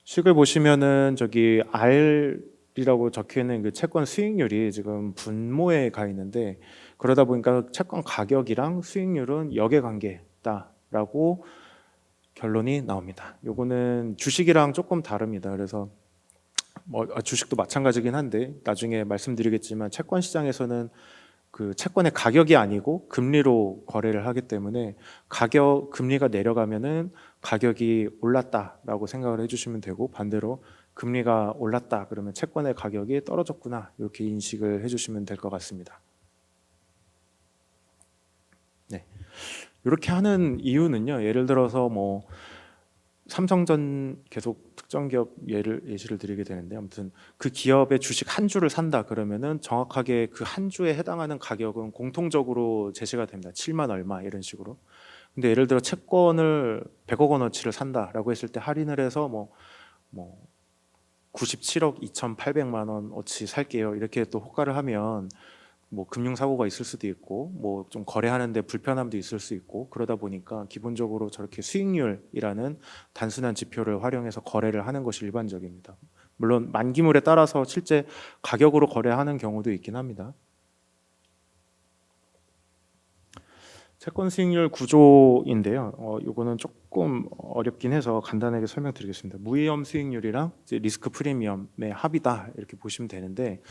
식을 보시면은 저기 R이라고 적혀 있는 그 채권 수익률이 지금 분모에 가 있는데 그러다 보니까 채권 가격이랑 수익률은 역의 관계다라고 결론이 나옵니다. 요거는 주식이랑 조금 다릅니다. 그래서 뭐 주식도 마찬가지긴 한데 나중에 말씀드리겠지만 채권 시장에서는 그 채권의 가격이 아니고 금리로 거래를 하기 때문에 금리가 내려가면은 가격이 올랐다라고 생각을 해주시면 되고 반대로 금리가 올랐다 그러면 채권의 가격이 떨어졌구나 이렇게 인식을 해주시면 될 것 같습니다. 네. 이렇게 하는 이유는요. 예를 들어서 뭐 삼성전 계속 특정 기업 예시를 드리게 되는데 아무튼 그 기업의 주식 한 주를 산다 그러면은 정확하게 그 한 주에 해당하는 가격은 공통적으로 제시가 됩니다. 7만 얼마 이런 식으로. 근데 예를 들어 채권을 100억 원어치를 산다라고 했을 때 할인을 해서 뭐 97억 2,800만 원어치 살게요. 이렇게 또 호가를 하면 뭐 금융 사고가 있을 수도 있고 뭐 좀 거래하는데 불편함도 있을 수 있고 그러다 보니까 기본적으로 저렇게 수익률이라는 단순한 지표를 활용해서 거래를 하는 것이 일반적입니다. 물론 만기물에 따라서 실제 가격으로 거래하는 경우도 있긴 합니다. 채권 수익률 구조인데요. 이거는 조금 어렵긴 해서 간단하게 설명드리겠습니다. 무위험 수익률이랑 이제 리스크 프리미엄의 합이다 이렇게 보시면 되는데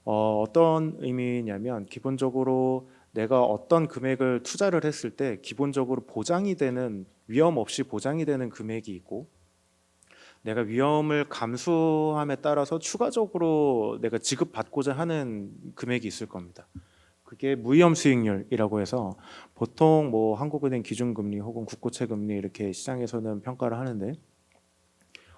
어떤 의미냐면 기본적으로 내가 어떤 금액을 투자를 했을 때 기본적으로 보장이 되는 위험 없이 보장이 되는 금액이 있고 내가 위험을 감수함에 따라서 추가적으로 내가 지급받고자 하는 금액이 있을 겁니다. 그게 무위험 수익률이라고 해서 보통 뭐 한국은행 기준금리 혹은 국고채 금리 이렇게 시장에서는 평가를 하는데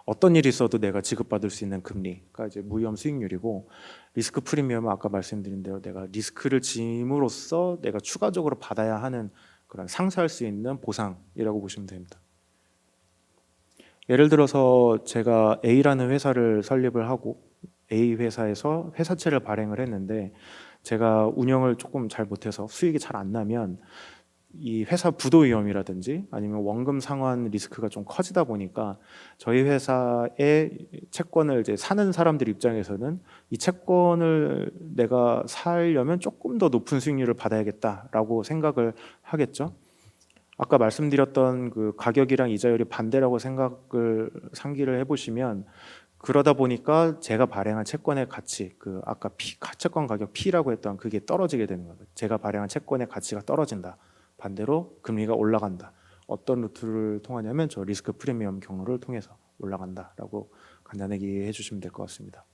어떤 일이 있어도 내가 지급받을 수 있는 금리가 이제 무위험 수익률이고 리스크 프리미엄은 아까 말씀드린 대로 내가 리스크를 짐으로써 내가 추가적으로 받아야 하는 그런 상쇄할 수 있는 보상이라고 보시면 됩니다. 예를 들어서 제가 A라는 회사를 설립을 하고 A 회사에서 회사채를 발행을 했는데 제가 운영을 조금 잘 못해서 수익이 잘 안 나면 이 회사 부도 위험이라든지 아니면 원금 상환 리스크가 좀 커지다 보니까 저희 회사의 채권을 이제 사는 사람들 입장에서는 이 채권을 내가 살려면 조금 더 높은 수익률을 받아야겠다라고 생각을 하겠죠. 아까 말씀드렸던 그 가격이랑 이자율이 반대라고 생각을 상기를 해보시면 그러다 보니까 제가 발행한 채권의 가치, 그 아까 채권 가격 P라고 했던 그게 떨어지게 되는 거예요. 제가 발행한 채권의 가치가 떨어진다. 반대로 금리가 올라간다. 어떤 루트를 통하냐면 저 리스크 프리미엄 경로를 통해서 올라간다라고 간단하게 이해해 주시면 될 것 같습니다.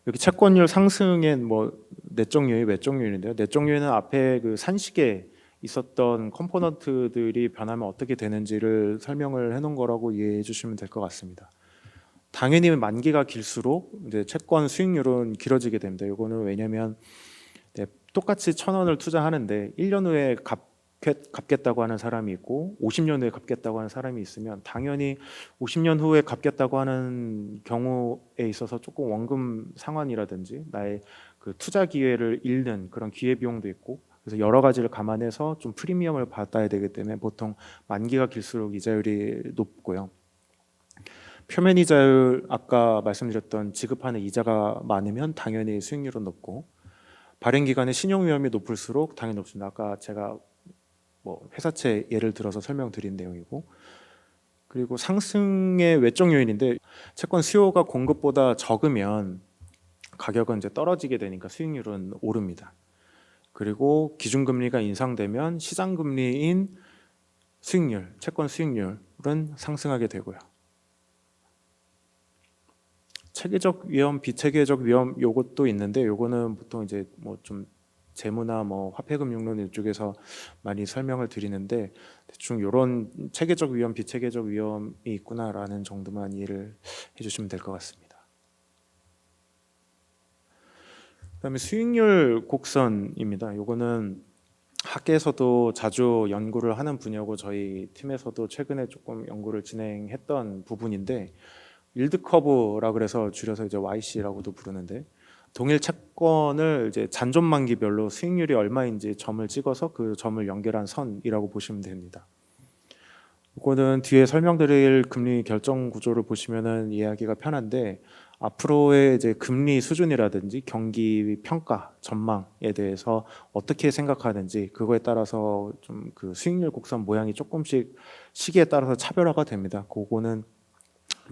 여기 채권율 상승엔 뭐 내적 요인, 외적 요인인데요. 내적 요인은 앞에 그 산식에 있었던 컴포넌트들이 변하면 어떻게 되는지를 설명을 해놓은 거라고 이해해 주시면 될 것 같습니다. 당연히 만기가 길수록 이제 채권 수익률은 길어지게 됩니다. 이거는 왜냐하면 똑같이 1,000원을 투자하는데 1년 후에 갚겠다고 하는 사람이 있고 50년 후에 갚겠다고 하는 사람이 있으면 당연히 50년 후에 갚겠다고 하는 경우에 있어서 조금 원금 상환이라든지 나의 그 투자 기회를 잃는 그런 기회 비용도 있고 그래서 여러 가지를 감안해서 좀 프리미엄을 받아야 되기 때문에 보통 만기가 길수록 이자율이 높고요. 표면 이자율 아까 말씀드렸던 지급하는 이자가 많으면 당연히 수익률은 높고 발행 기간의 신용 위험이 높을수록 당연히 높습니다. 아까 제가 뭐 회사채 예를 들어서 설명드린 내용이고 그리고 상승의 외적 요인인데 채권 수요가 공급보다 적으면 가격은 이제 떨어지게 되니까 수익률은 오릅니다. 그리고 기준금리가 인상되면 시장금리인 수익률, 채권 수익률은 상승하게 되고요. 체계적 위험, 비체계적 위험 요것도 있는데 요거는 보통 이제 뭐 좀 재무나 뭐 화폐금융론 이쪽에서 많이 설명을 드리는데 대충 이런 체계적 위험, 비체계적 위험이 있구나라는 정도만 이해를 해주시면 될 것 같습니다. 그다음에 수익률 곡선입니다. 요거는 학계에서도 자주 연구를 하는 분야고 저희 팀에서도 최근에 조금 연구를 진행했던 부분인데 일드 커브라 그래서 줄여서 이제 YC라고도 부르는데 동일 채권을 이제 잔존 만기별로 수익률이 얼마인지 점을 찍어서 그 점을 연결한 선이라고 보시면 됩니다. 이거는 뒤에 설명드릴 금리 결정 구조를 보시면은 이해하기가 편한데 앞으로의 이제 금리 수준이라든지 경기 평가 전망에 대해서 어떻게 생각하는지 그거에 따라서 좀 그 수익률 곡선 모양이 조금씩 시기에 따라서 차별화가 됩니다. 그거는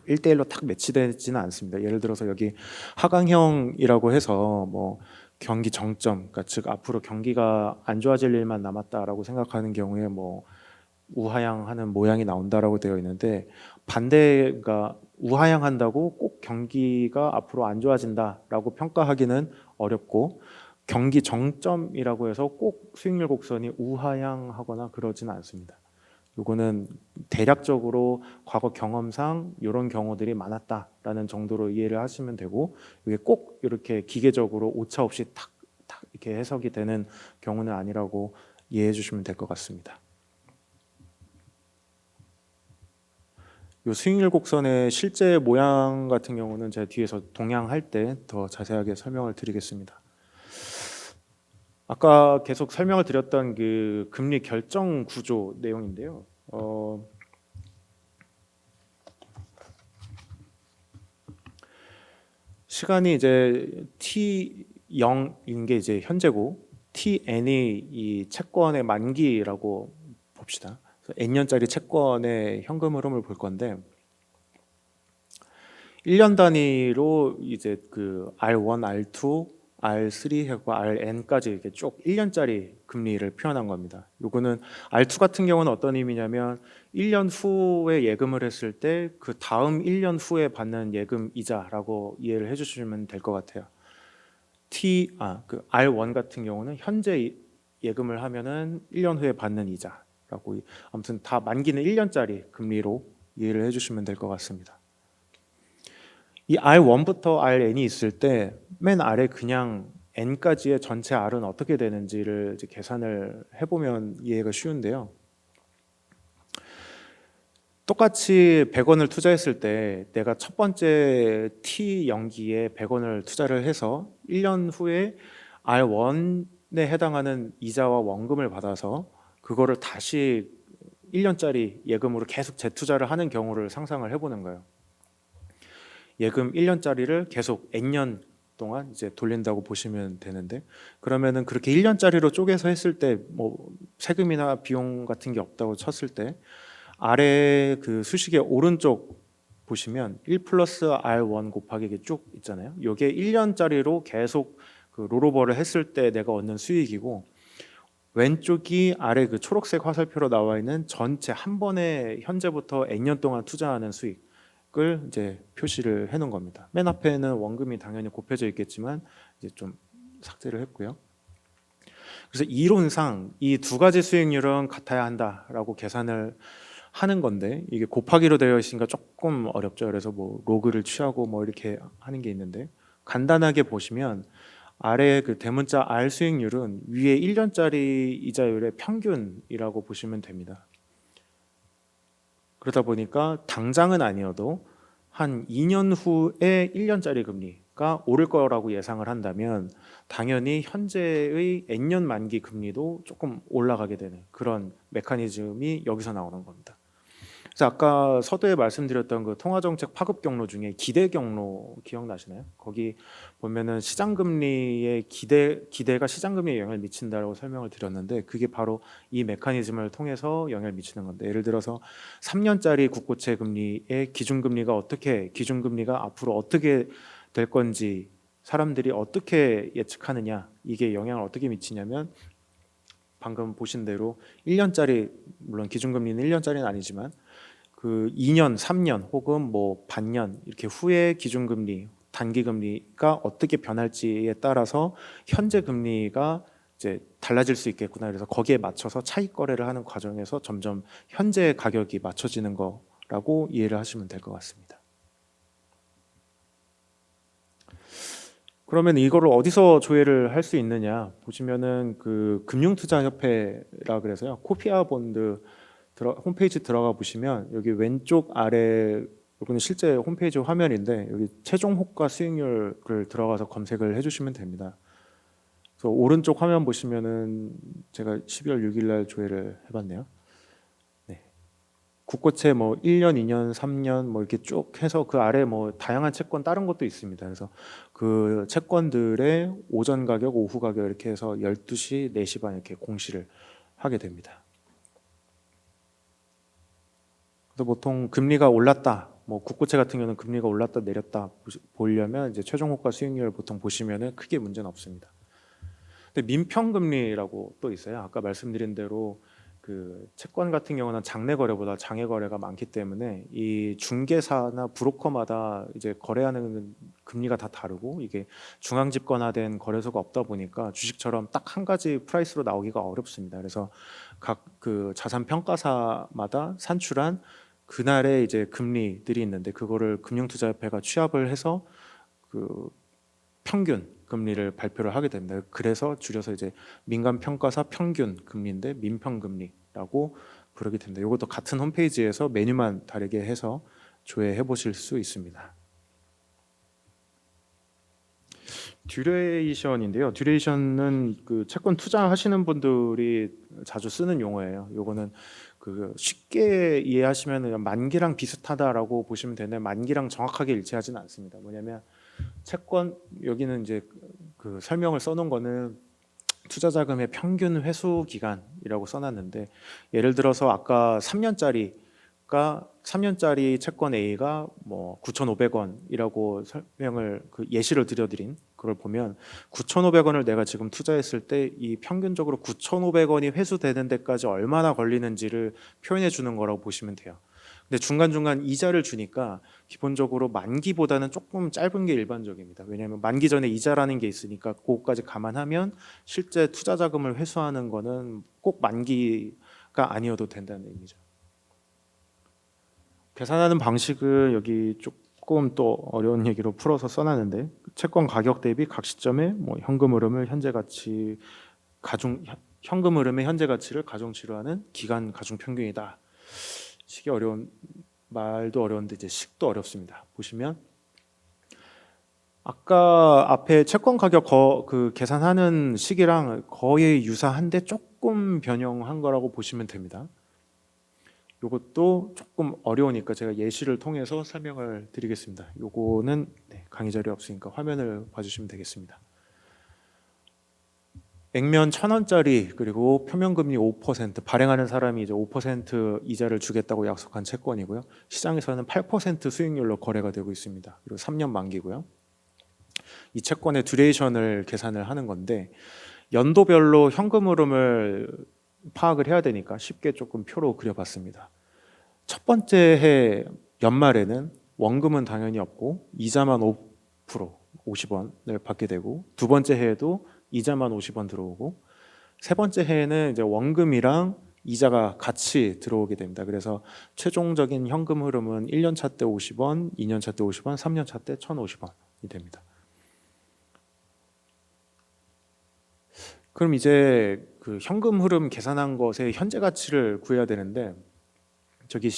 1대1로 딱 매치되지는 않습니다. 예를 들어서 여기 하강형이라고 해서 뭐 경기 정점, 그러니까 즉 앞으로 경기가 안 좋아질 일만 남았다라고 생각하는 경우에 뭐 우하향하는 모양이 나온다라고 되어 있는데 반대가 우하향한다고 꼭 경기가 앞으로 안 좋아진다라고 평가하기는 어렵고 경기 정점이라고 해서 꼭 수익률 곡선이 우하향하거나 그러지는 않습니다. 요거는 대략적으로 과거 경험상 이런 경우들이 많았다라는 정도로 이해를 하시면 되고 이게 꼭 이렇게 기계적으로 오차 없이 탁 이렇게 해석이 되는 경우는 아니라고 이해해 주시면 될 것 같습니다. 요 수익률 곡선의 실제 모양 같은 경우는 제가 뒤에서 동향할 때 더 자세하게 설명을 드리겠습니다. 아까 계속 설명을 드렸던 그 금리 결정 구조 내용인데요. 시간이 이제 t0인 게 이제 현재고 tn이 이 채권의 만기라고 봅시다. n년짜리 채권의 현금 흐름을 볼 건데 1년 단위로 이제 그 R1, R2, R3 하고 RN까지 이렇게 쭉 1년짜리 금리를 표현한 겁니다. 요거는 R2 같은 경우는 어떤 의미냐면 1년 후에 예금을 했을 때 그 다음 1년 후에 받는 예금 이자라고 이해를 해주시면 될 것 같아요. 그 R1 같은 경우는 현재 예금을 하면은 1년 후에 받는 이자라고 아무튼 다 만기는 1년짜리 금리로 이해를 해주시면 될 것 같습니다. 이 R1부터 Rn이 있을 때 맨 아래 그냥 n까지의 전체 R은 어떻게 되는지를 이제 계산을 해보면 이해가 쉬운데요. 똑같이 100원을 투자했을 때 내가 첫 번째 T 연기에 100원을 투자를 해서 1년 후에 R1에 해당하는 이자와 원금을 받아서 그거를 다시 1년짜리 예금으로 계속 재투자를 하는 경우를 상상을 해보는 거예요. 예금 1년짜리를 계속 N년 동안 이제 돌린다고 보시면 되는데 그러면은 그렇게 1년짜리로 쪼개서 했을 때 뭐 세금이나 비용 같은 게 없다고 쳤을 때 아래 그 수식의 오른쪽 보시면 1 플러스 R1 곱하기 이게 쭉 있잖아요. 이게 1년짜리로 계속 그 롤오버를 했을 때 내가 얻는 수익이고 왼쪽이 아래 그 초록색 화살표로 나와 있는 전체 한 번에 현재부터 N년 동안 투자하는 수익을 이제 표시를 해 놓은 겁니다. 맨 앞에는 원금이 당연히 곱해져 있겠지만 이제 좀 삭제를 했고요. 그래서 이론상 이 두 가지 수익률은 같아야 한다라고 계산을 하는 건데 이게 곱하기로 되어 있으니까 조금 어렵죠. 그래서 뭐 로그를 취하고 뭐 이렇게 하는 게 있는데 간단하게 보시면 아래 그 대문자 R 수익률은 위에 1년짜리 이자율의 평균이라고 보시면 됩니다. 그러다 보니까 당장은 아니어도 한 2년 후에 1년짜리 금리가 오를 거라고 예상을 한다면 당연히 현재의 N년 만기 금리도 조금 올라가게 되는 그런 메커니즘이 여기서 나오는 겁니다. 그래서 아까 서두에 말씀드렸던 그 통화정책 파급 경로 중에 기대 경로 기억나시나요? 거기 보면은 시장 금리의 기대가 시장 금리에 영향을 미친다라고 설명을 드렸는데 그게 바로 이 메커니즘을 통해서 영향을 미치는 건데 예를 들어서 3년짜리 국고채 금리의 기준금리가 앞으로 어떻게 될 건지 사람들이 어떻게 예측하느냐 이게 영향을 어떻게 미치냐면 방금 보신 대로 1년짜리 물론 기준금리는 1년짜리는 아니지만 그 2년, 3년 혹은 뭐 반년 이렇게 후에 기준금리, 단기금리가 어떻게 변할지에 따라서 현재 금리가 이제 달라질 수 있겠구나. 그래서 거기에 맞춰서 차익 거래를 하는 과정에서 점점 현재 가격이 맞춰지는 거라고 이해를 하시면 될 것 같습니다. 그러면 이거를 어디서 조회를 할 수 있느냐 보시면은 그 금융투자협회라 그래서요. 코피아 본드 홈페이지 들어가 보시면 여기 왼쪽 아래 여기는 실제 홈페이지 화면인데 여기 최종 호가 수익률을 들어가서 검색을 해주시면 됩니다. 그래서 오른쪽 화면 보시면은 제가 12월 6일 날 조회를 해봤네요. 네. 국고채 뭐 1년, 2년, 3년 뭐 이렇게 쭉 해서 그 아래 뭐 다양한 채권 다른 것도 있습니다. 그래서 그 채권들의 오전 가격, 오후 가격 이렇게 해서 12시, 4시 반 이렇게 공시를 하게 됩니다. 그래서 보통 금리가 올랐다, 뭐 국고채 같은 경우는 금리가 올랐다 내렸다 보려면 이제 최종 호가 수익률 보통 보시면은 크게 문제는 없습니다. 근데 민평금리라고 또 있어요. 아까 말씀드린 대로 그 채권 같은 경우는 장내 거래보다 장외 거래가 많기 때문에 이 중개사나 브로커마다 이제 거래하는 금리가 다 다르고 이게 중앙 집권화된 거래소가 없다 보니까 주식처럼 딱 한 가지 프라이스로 나오기가 어렵습니다. 그래서 각 그 자산 평가사마다 산출한 그날의 이제 금리들이 있는데 그거를 금융투자협회가 취합을 해서 그 평균 금리를 발표를 하게 됩니다. 그래서 줄여서 이제 민간 평가사 평균 금리인데 민평 금리라고 부르게 됩니다. 이것도 같은 홈페이지에서 메뉴만 다르게 해서 조회해 보실 수 있습니다. 듀레이션인데요. 듀레이션은 그 채권 투자하시는 분들이 자주 쓰는 용어예요. 요거는 그 쉽게 이해하시면 만기랑 비슷하다라고 보시면 되는데 만기랑 정확하게 일치하지는 않습니다. 뭐냐면 채권 여기는 이제 그 설명을 써놓은 거는 투자 자금의 평균 회수 기간이라고 써놨는데 예를 들어서 아까 3년짜리 채권 A가 뭐 9,500원이라고 설명을 그 예시를 드려드린 그걸 보면 9,500원을 내가 지금 투자했을 때 이 평균적으로 9,500원이 회수되는 데까지 얼마나 걸리는지를 표현해 주는 거라고 보시면 돼요. 근데 중간중간 이자를 주니까 기본적으로 만기보다는 조금 짧은 게 일반적입니다. 왜냐하면 만기 전에 이자라는 게 있으니까 그거까지 감안하면 실제 투자 자금을 회수하는 거는 꼭 만기가 아니어도 된다는 의미죠. 계산하는 방식은 여기 조금 또 어려운 얘기로 풀어서 써놨는데 채권 가격 대비 각 시점에 뭐 현금 흐름을 현재 가치 현금 흐름의 현재 가치를 가중치료하는 기간 가중 평균이다. 식이 어려운 말도 어려운데 이제 식도 어렵습니다. 보시면 아까 앞에 채권 가격 그 계산하는 식이랑 거의 유사한데 조금 변형한 거라고 보시면 됩니다. 이것도 조금 어려우니까 제가 예시를 통해서 설명을 드리겠습니다. 요거는 강의 자료 없으니까 화면을 봐주시면 되겠습니다. 액면 1,000원짜리 그리고 표면금리 5% 발행하는 사람이 이제 5% 이자를 주겠다고 약속한 채권이고요. 시장에서는 8% 수익률로 거래가 되고 있습니다. 그리고 3년 만기고요. 이 채권의 듀레이션을 계산을 하는 건데 연도별로 현금 흐름을 파악을 해야 되니까 쉽게 조금 표로 그려봤습니다. 첫 번째 해 연말에는 원금은 당연히 없고 이자만 5% 50원을 받게 되고 두 번째 해에도 이자만 50원 들어오고 세 번째 해에는 이제 원금이랑 이자가 같이 들어오게 됩니다. 그래서 최종적인 현금 흐름은 1년 차 때 50원, 2년 차 때 50원, 3년 차 때 1,050원이 됩니다. 그럼 이제 그 현금 흐름 계산한 것의 현재 가치를 구해야 되는데 저기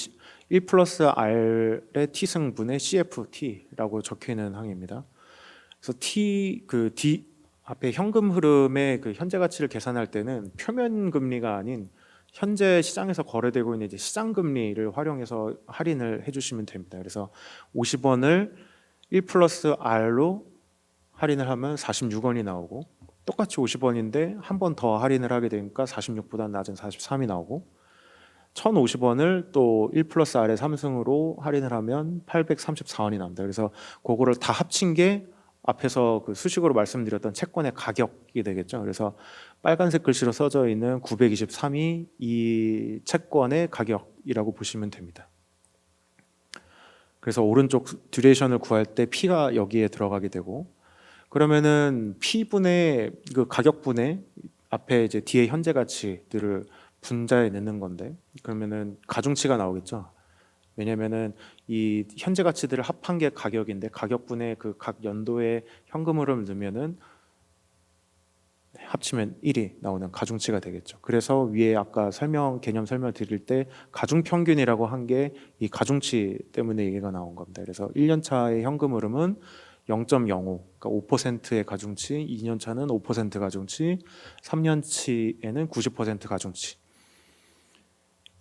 1 플러스 R의 T승분의 CFT라고 적혀 있는 항입니다. 그래서 D 앞에 현금 흐름의 그 현재 가치를 계산할 때는 표면 금리가 아닌 현재 시장에서 거래되고 있는 이제 시장 금리를 활용해서 할인을 해주시면 됩니다. 그래서 50원을 1 플러스 R로 할인을 하면 46원이 나오고 똑같이 50원인데 한 번 더 할인을 하게 되니까 46보다 낮은 43이 나오고 1,050원을 또 1 플러스 R의 3승으로 할인을 하면 834원이 납니다. 그래서 그거를 다 합친 게 앞에서 그 수식으로 말씀드렸던 채권의 가격이 되겠죠. 그래서 빨간색 글씨로 써져 있는 923이 이 채권의 가격이라고 보시면 됩니다. 그래서 오른쪽 듀레이션을 구할 때 P가 여기에 들어가게 되고 그러면은 P분의 그 가격분의 앞에 이제 뒤에 현재 가치들을 분자에 넣는 건데 그러면은 가중치가 나오겠죠. 왜냐면은 이 현재 가치들을 합한 게 가격인데 가격분의 그 각 연도의 현금 흐름을 넣으면은 합치면 1이 나오는 가중치가 되겠죠. 그래서 위에 아까 개념 설명 드릴 때 가중 평균이라고 한 게 이 가중치 때문에 얘기가 나온 겁니다. 그래서 1년 차의 현금 흐름은 0.05, 그러니까 5%의 가중치, 2년 차는 5% 가중치, 3년치에는 90% 가중치.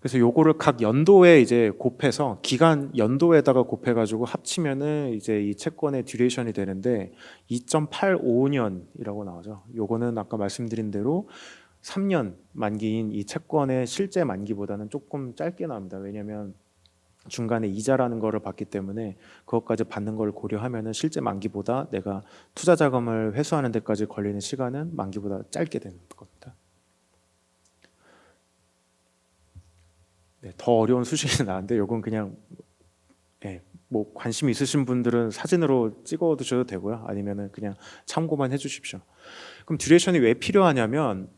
그래서 요거를 각 연도에 이제 곱해서 기간 연도에다가 곱해가지고 합치면은 이제 이 채권의 듀레이션이 되는데 2.85년이라고 나오죠. 요거는 아까 말씀드린 대로 3년 만기인 이 채권의 실제 만기보다는 조금 짧게 나옵니다. 왜냐하면 중간에 이자라는 거를 받기 때문에 그것까지 받는 걸 고려하면은 실제 만기보다 내가 투자 자금을 회수하는 데까지 걸리는 시간은 만기보다 짧게 되는 겁니다. 네, 더 어려운 수식이 나왔는데 요건 그냥 예, 뭐 관심 있으신 분들은 사진으로 찍어 두셔도 되고요. 아니면은 그냥 참고만 해주십시오. 그럼 듀레이션이 왜 필요하냐면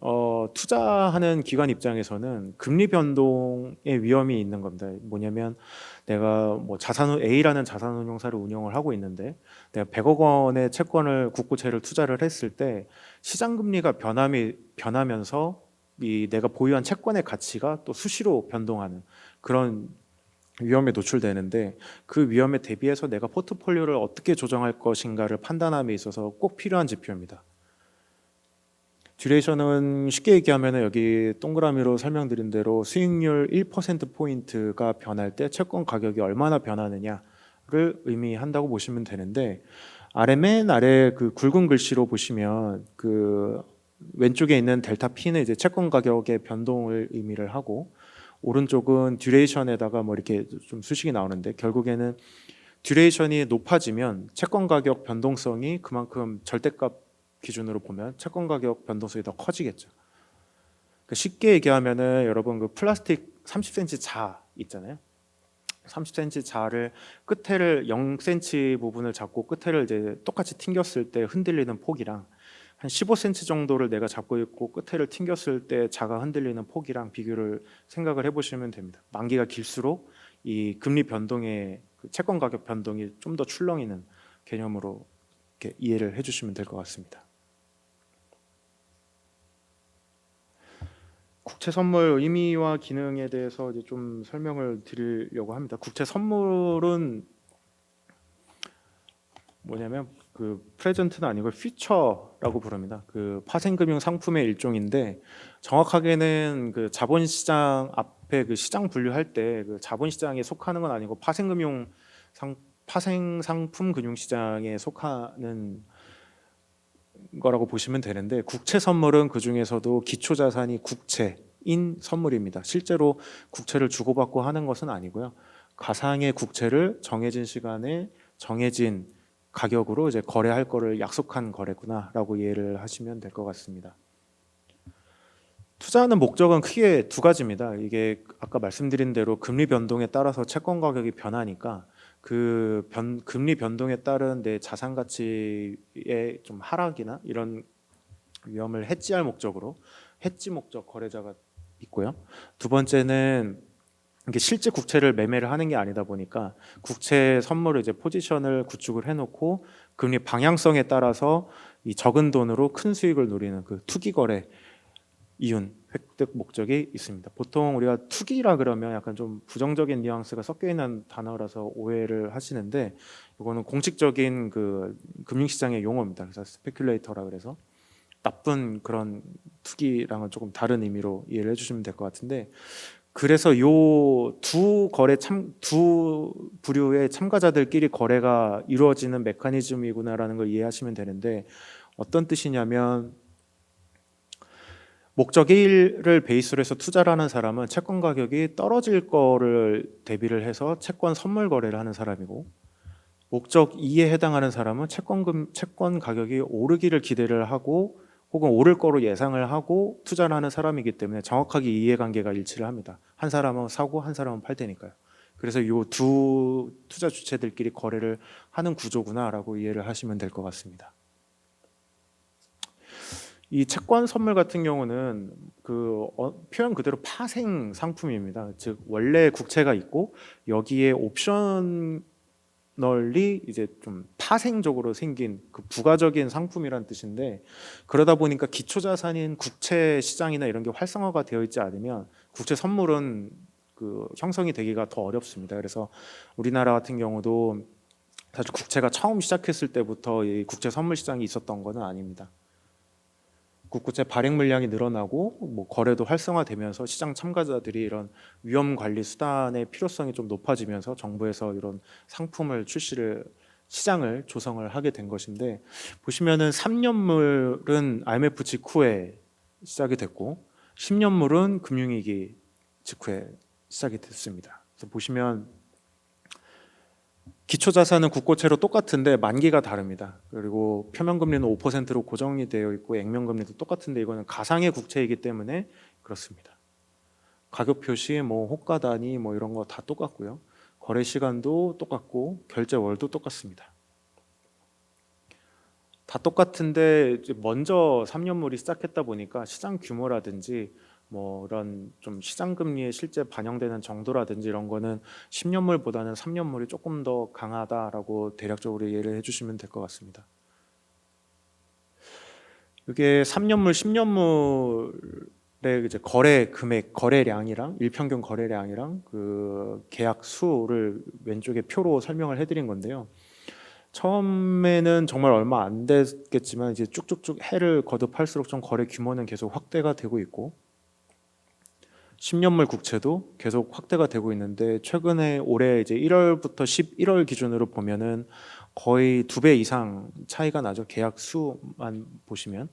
투자하는 기관 입장에서는 금리 변동의 위험이 있는 겁니다. 뭐냐면 내가 뭐 A라는 자산운용사를 운영을 하고 있는데 내가 100억 원의 채권을 국고채를 투자를 했을 때 시장 금리가 변하면서 이 내가 보유한 채권의 가치가 또 수시로 변동하는 그런 위험에 노출되는데 그 위험에 대비해서 내가 포트폴리오를 어떻게 조정할 것인가를 판단함에 있어서 꼭 필요한 지표입니다. 듀레이션은 쉽게 얘기하면 여기 동그라미로 설명드린 대로 수익률 1%포인트가 변할 때 채권 가격이 얼마나 변하느냐를 의미한다고 보시면 되는데 맨 아래 그 굵은 글씨로 보시면 그 왼쪽에 있는 델타 P는 이제 채권 가격의 변동을 의미를 하고 오른쪽은 듀레이션에다가 뭐 이렇게 좀 수식이 나오는데 결국에는 듀레이션이 높아지면 채권 가격 변동성이 그만큼 절대값 기준으로 보면 채권 가격 변동성이 더 커지겠죠. 그러니까 쉽게 얘기하면은 여러분 그 플라스틱 30cm 자 있잖아요. 30cm 자를 끝에를 0cm 부분을 잡고 끝에를 이제 똑같이 튕겼을 때 흔들리는 폭이랑 한 15cm 정도를 내가 잡고 있고 끝에를 튕겼을 때 자가 흔들리는 폭이랑 비교를 생각을 해보시면 됩니다. 만기가 길수록 이 금리 변동의 그 채권 가격 변동이 좀 더 출렁이는 개념으로 이렇게 이해를 해주시면 될 것 같습니다. 국채 선물 의미와 기능에 대해서 이제 좀 설명을 드리려고 합니다. 국채 선물은 뭐냐면 그 프레젠트는 아니고 퓨처라고 부릅니다. 그 파생금융 상품의 일종인데 정확하게는 그 자본시장 앞에 그 시장 분류할 때 그 자본시장에 속하는 건 아니고 파생 상품 금융시장에 속하는 거라고 보시면 되는데 국채 선물은 그 중에서도 기초 자산이 국채인 선물입니다. 실제로 국채를 주고받고 하는 것은 아니고요. 가상의 국채를 정해진 시간에 정해진 가격으로 이제 거래할 거를 약속한 거래구나라고 이해를 하시면 될 것 같습니다. 투자하는 목적은 크게 두 가지입니다. 이게 아까 말씀드린 대로 금리 변동에 따라서 채권 가격이 변하니까 금리 변동에 따른 내 자산 가치의 좀 하락이나 이런 위험을 해지할 목적으로 해지 목적 거래자가 있고요. 두 번째는 이게 실제 국채를 매매를 하는 게 아니다 보니까 국채 선물을 이제 포지션을 구축을 해놓고 금리 방향성에 따라서 이 적은 돈으로 큰 수익을 노리는 그 투기 거래 이윤 획득 목적이 있습니다. 보통 우리가 투기라 그러면 약간 좀 부정적인 뉘앙스가 섞여 있는 단어라서 오해를 하시는데 이거는 공식적인 그 금융시장의 용어입니다. 그래서 스페큘레이터라 그래서 나쁜 그런 투기랑은 조금 다른 의미로 이해를 해주시면 될 것 같은데 그래서 요 두 부류의 참가자들끼리 거래가 이루어지는 메커니즘이구나라는 걸 이해하시면 되는데 어떤 뜻이냐면 목적 1을 베이스로 해서 투자를 하는 사람은 채권 가격이 떨어질 거를 대비를 해서 채권 선물 거래를 하는 사람이고 목적 2에 해당하는 사람은 채권 가격이 오르기를 기대를 하고 혹은 오를 거로 예상을 하고 투자를 하는 사람이기 때문에 정확하게 이해관계가 일치를 합니다. 한 사람은 사고 한 사람은 팔 테니까요. 그래서 이 두 투자 주체들끼리 거래를 하는 구조구나라고 이해를 하시면 될 것 같습니다. 이 채권 선물 같은 경우는 표현 그대로 파생 상품입니다. 즉 원래 국채가 있고 여기에 옵셔널리 이제 좀 파생적으로 생긴 그 부가적인 상품이란 뜻인데 그러다 보니까 기초 자산인 국채 시장이나 이런 게 활성화가 되어 있지 않으면 국채 선물은 그 형성이 되기가 더 어렵습니다. 그래서 우리나라 같은 경우도 사실 국채가 처음 시작했을 때부터 이 국채 선물 시장이 있었던 것은 아닙니다. 국고채 발행 물량이 늘어나고 뭐 거래도 활성화되면서 시장 참가자들이 이런 위험 관리 수단의 필요성이 좀 높아지면서 정부에서 이런 상품을 시장을 조성을 하게 된 것인데 보시면은 3년물은 IMF 직후에 시작이 됐고 10년물은 금융위기 직후에 시작이 됐습니다. 그래서 보시면 기초자산은 국고채로 똑같은데 만기가 다릅니다. 그리고 표면금리는 5%로 고정이 되어 있고 액면금리도 똑같은데 이거는 가상의 국채이기 때문에 그렇습니다. 가격 표시, 뭐 호가 단위, 뭐 이런 거 다 똑같고요. 거래 시간도 똑같고 결제월도 똑같습니다. 다 똑같은데 이제 먼저 3년물이 시작했다 보니까 시장 규모라든지 뭐 이런 좀 시장 금리에 실제 반영되는 정도라든지 이런 거는 10년물보다는 3년물이 조금 더 강하다라고 대략적으로 이해를 해주시면 될 것 같습니다. 이게 3년물, 10년물의 이제 거래 금액, 거래량이랑 일평균 거래량이랑 그 계약 수를 왼쪽에 표로 설명을 해드린 건데요. 처음에는 정말 얼마 안 됐겠지만 이제 쭉쭉쭉 해를 거듭할수록 좀 거래 규모는 계속 확대가 되고 있고 10년물 국채도 계속 확대가 되고 있는데 최근에 올해 이제 1월부터 11월 기준으로 보면은 거의 2배 이상 차이가 나죠. 계약 수만 보시면.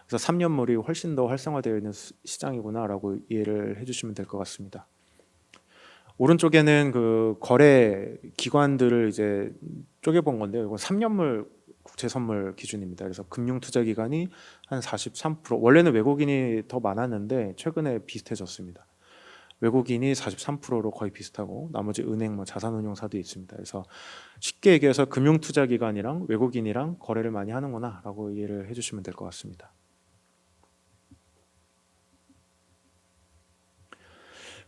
그래서 3년물이 훨씬 더 활성화되어 있는 시장이구나라고 이해를 해주시면 될 것 같습니다. 오른쪽에는 그 거래 기관들을 이제 쪼개본 건데요. 이건 3년물 국채 선물 기준입니다. 그래서 금융투자기관이 한 43%, 원래는 외국인이 더 많았는데 최근에 비슷해졌습니다. 외국인이 43%로 거의 비슷하고 나머지 은행, 뭐 자산운용사도 있습니다. 그래서 쉽게 얘기해서 금융투자기관이랑 외국인이랑 거래를 많이 하는구나라고 이해를 해주시면 될 것 같습니다.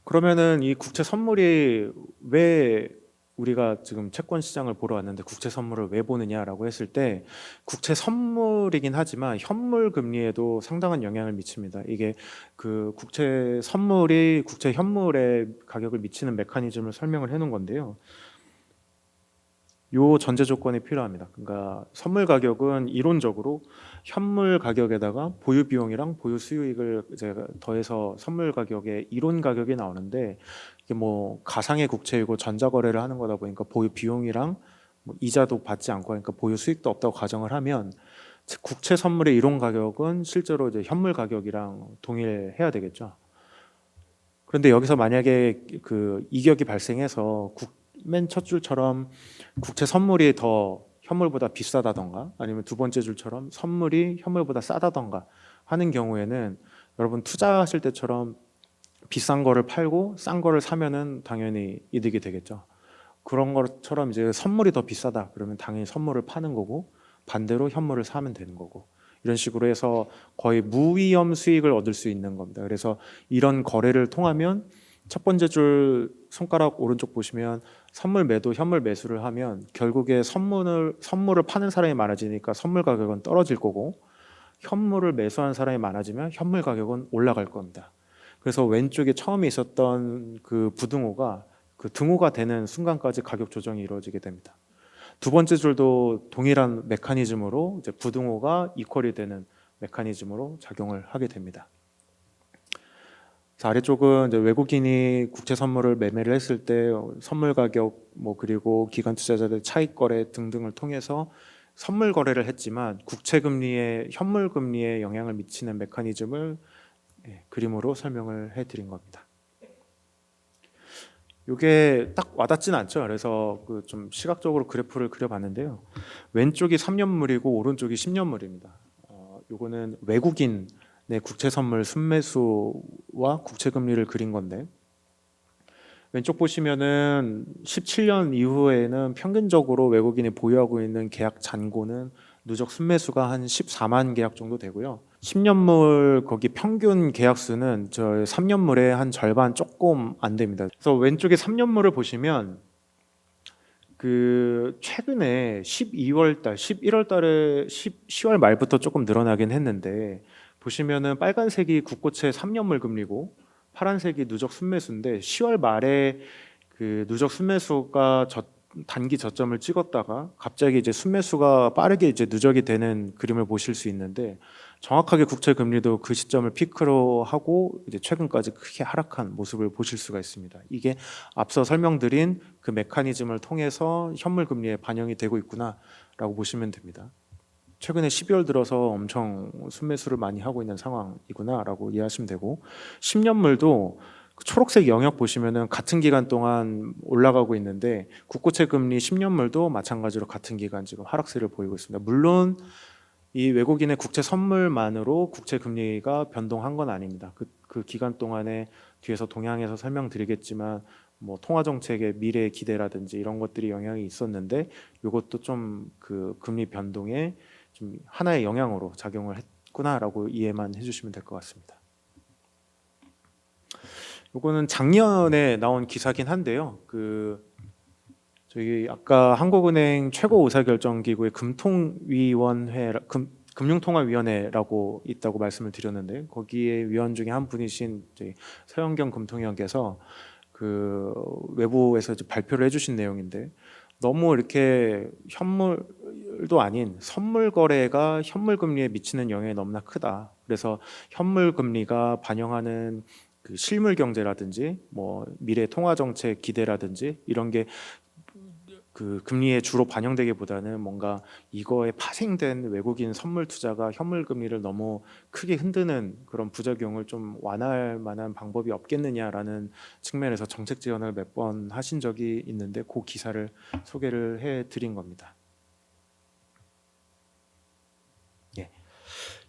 그러면은 이 국채 선물이 왜 우리가 지금 채권 시장을 보러 왔는데 국채 선물을 왜 보느냐라고 했을 때 국채 선물이긴 하지만 현물 금리에도 상당한 영향을 미칩니다. 이게 그 국채 선물이 국채 현물의 가격을 미치는 메커니즘을 설명을 해 놓은 건데요. 요 전제 조건이 필요합니다. 그러니까 선물 가격은 이론적으로 현물 가격에다가 보유 비용이랑 보유 수익을 이제 더해서 선물 가격의 이론 가격이 나오는데 이게 뭐 가상의 국채이고 전자거래를 하는 거다 보니까 보유 비용이랑 뭐 이자도 받지 않고 그러니까 보유 수익도 없다고 가정을 하면 국채 선물의 이론 가격은 실제로 이제 현물 가격이랑 동일해야 되겠죠. 그런데 여기서 만약에 그 이격이 발생해서 맨 첫 줄처럼 국채 선물이 더 현물보다 비싸다던가 아니면 두 번째 줄처럼 선물이 현물보다 싸다던가 하는 경우에는 여러분 투자하실 때처럼 비싼 거를 팔고 싼 거를 사면은 당연히 이득이 되겠죠. 그런 것처럼 이제 선물이 더 비싸다 그러면 당연히 선물을 파는 거고 반대로 현물을 사면 되는 거고 이런 식으로 해서 거의 무위험 수익을 얻을 수 있는 겁니다. 그래서 이런 거래를 통하면 첫 번째 줄 손가락 오른쪽 보시면 선물 매도, 현물 매수를 하면 결국에 선물을 파는 사람이 많아지니까 선물 가격은 떨어질 거고 현물을 매수하는 사람이 많아지면 현물 가격은 올라갈 겁니다. 그래서 왼쪽에 처음에 있었던 그 부등호가 그 등호가 되는 순간까지 가격 조정이 이루어지게 됩니다. 두 번째 줄도 동일한 메커니즘으로 이제 부등호가 이퀄이 되는 메커니즘으로 작용을 하게 됩니다. 아래쪽은 이제 외국인이 국채 선물을 매매를 했을 때 선물 가격 뭐 그리고 기관 투자자들 차익 거래 등등을 통해서 선물 거래를 했지만 국채 금리에 현물 금리에 영향을 미치는 메커니즘을 그림으로 설명을 해드린 겁니다. 이게 딱 와닿진 않죠. 그래서 그 좀 시각적으로 그래프를 그려봤는데요. 왼쪽이 3년물이고 오른쪽이 10년물입니다. 요거는 외국인 국채 선물 순매수와 국채 금리를 그린 건데 왼쪽 보시면은 17년 이후에는 평균적으로 외국인이 보유하고 있는 계약 잔고는 누적 순매수가 한 14만 계약 정도 되고요. 10년물 거기 평균 계약 수는 저 3년물의 한 절반 조금 안 됩니다. 그래서 왼쪽에 3년물을 보시면 그 최근에 12월 달, 11월 달에 10월 말부터 조금 늘어나긴 했는데 보시면은 빨간색이 국고채 3년물 금리고 파란색이 누적 순매수인데 10월 말에 그 누적 순매수가 단기 저점을 찍었다가 갑자기 이제 순매수가 빠르게 이제 누적이 되는 그림을 보실 수 있는데 정확하게 국채 금리도 그 시점을 피크로 하고 이제 최근까지 크게 하락한 모습을 보실 수가 있습니다. 이게 앞서 설명드린 그 메커니즘을 통해서 현물 금리에 반영이 되고 있구나라고 보시면 됩니다. 최근에 12월 들어서 엄청 순매수를 많이 하고 있는 상황이구나라고 이해하시면 되고 10년물도 초록색 영역 보시면은 같은 기간 동안 올라가고 있는데 국고채 금리 10년물도 마찬가지로 같은 기간 지금 하락세를 보이고 있습니다. 물론 이 외국인의 국채 선물만으로 국채 금리가 변동한 건 아닙니다. 그 기간 동안에 뒤에서 동향에서 설명드리겠지만 뭐 통화 정책의 미래 기대라든지 이런 것들이 영향이 있었는데 이것도 좀 그 금리 변동에 좀 하나의 영향으로 작용을 했구나라고 이해만 해주시면 될 것 같습니다. 요거는 작년에 나온 기사긴 한데요. 저희 아까 한국은행 최고 의사결정기구의 금융통화위원회라고 있다고 말씀을 드렸는데 거기에 위원 중에 한 분이신 저희 서영경 금통위원께서 그 외부에서 이제 발표를 해주신 내용인데 너무 이렇게 현물도 아닌 선물 거래가 현물 금리에 미치는 영향이 너무나 크다. 그래서 현물 금리가 반영하는 그 실물 경제라든지 뭐 미래 통화 정책 기대라든지 이런 게 그 금리에 주로 반영되기보다는 뭔가 이거에 파생된 외국인 선물 투자가 현물 금리를 너무 크게 흔드는 그런 부작용을 좀 완화할 만한 방법이 없겠느냐라는 측면에서 정책 제안을 몇 번 하신 적이 있는데 그 기사를 소개를 해 드린 겁니다. 예.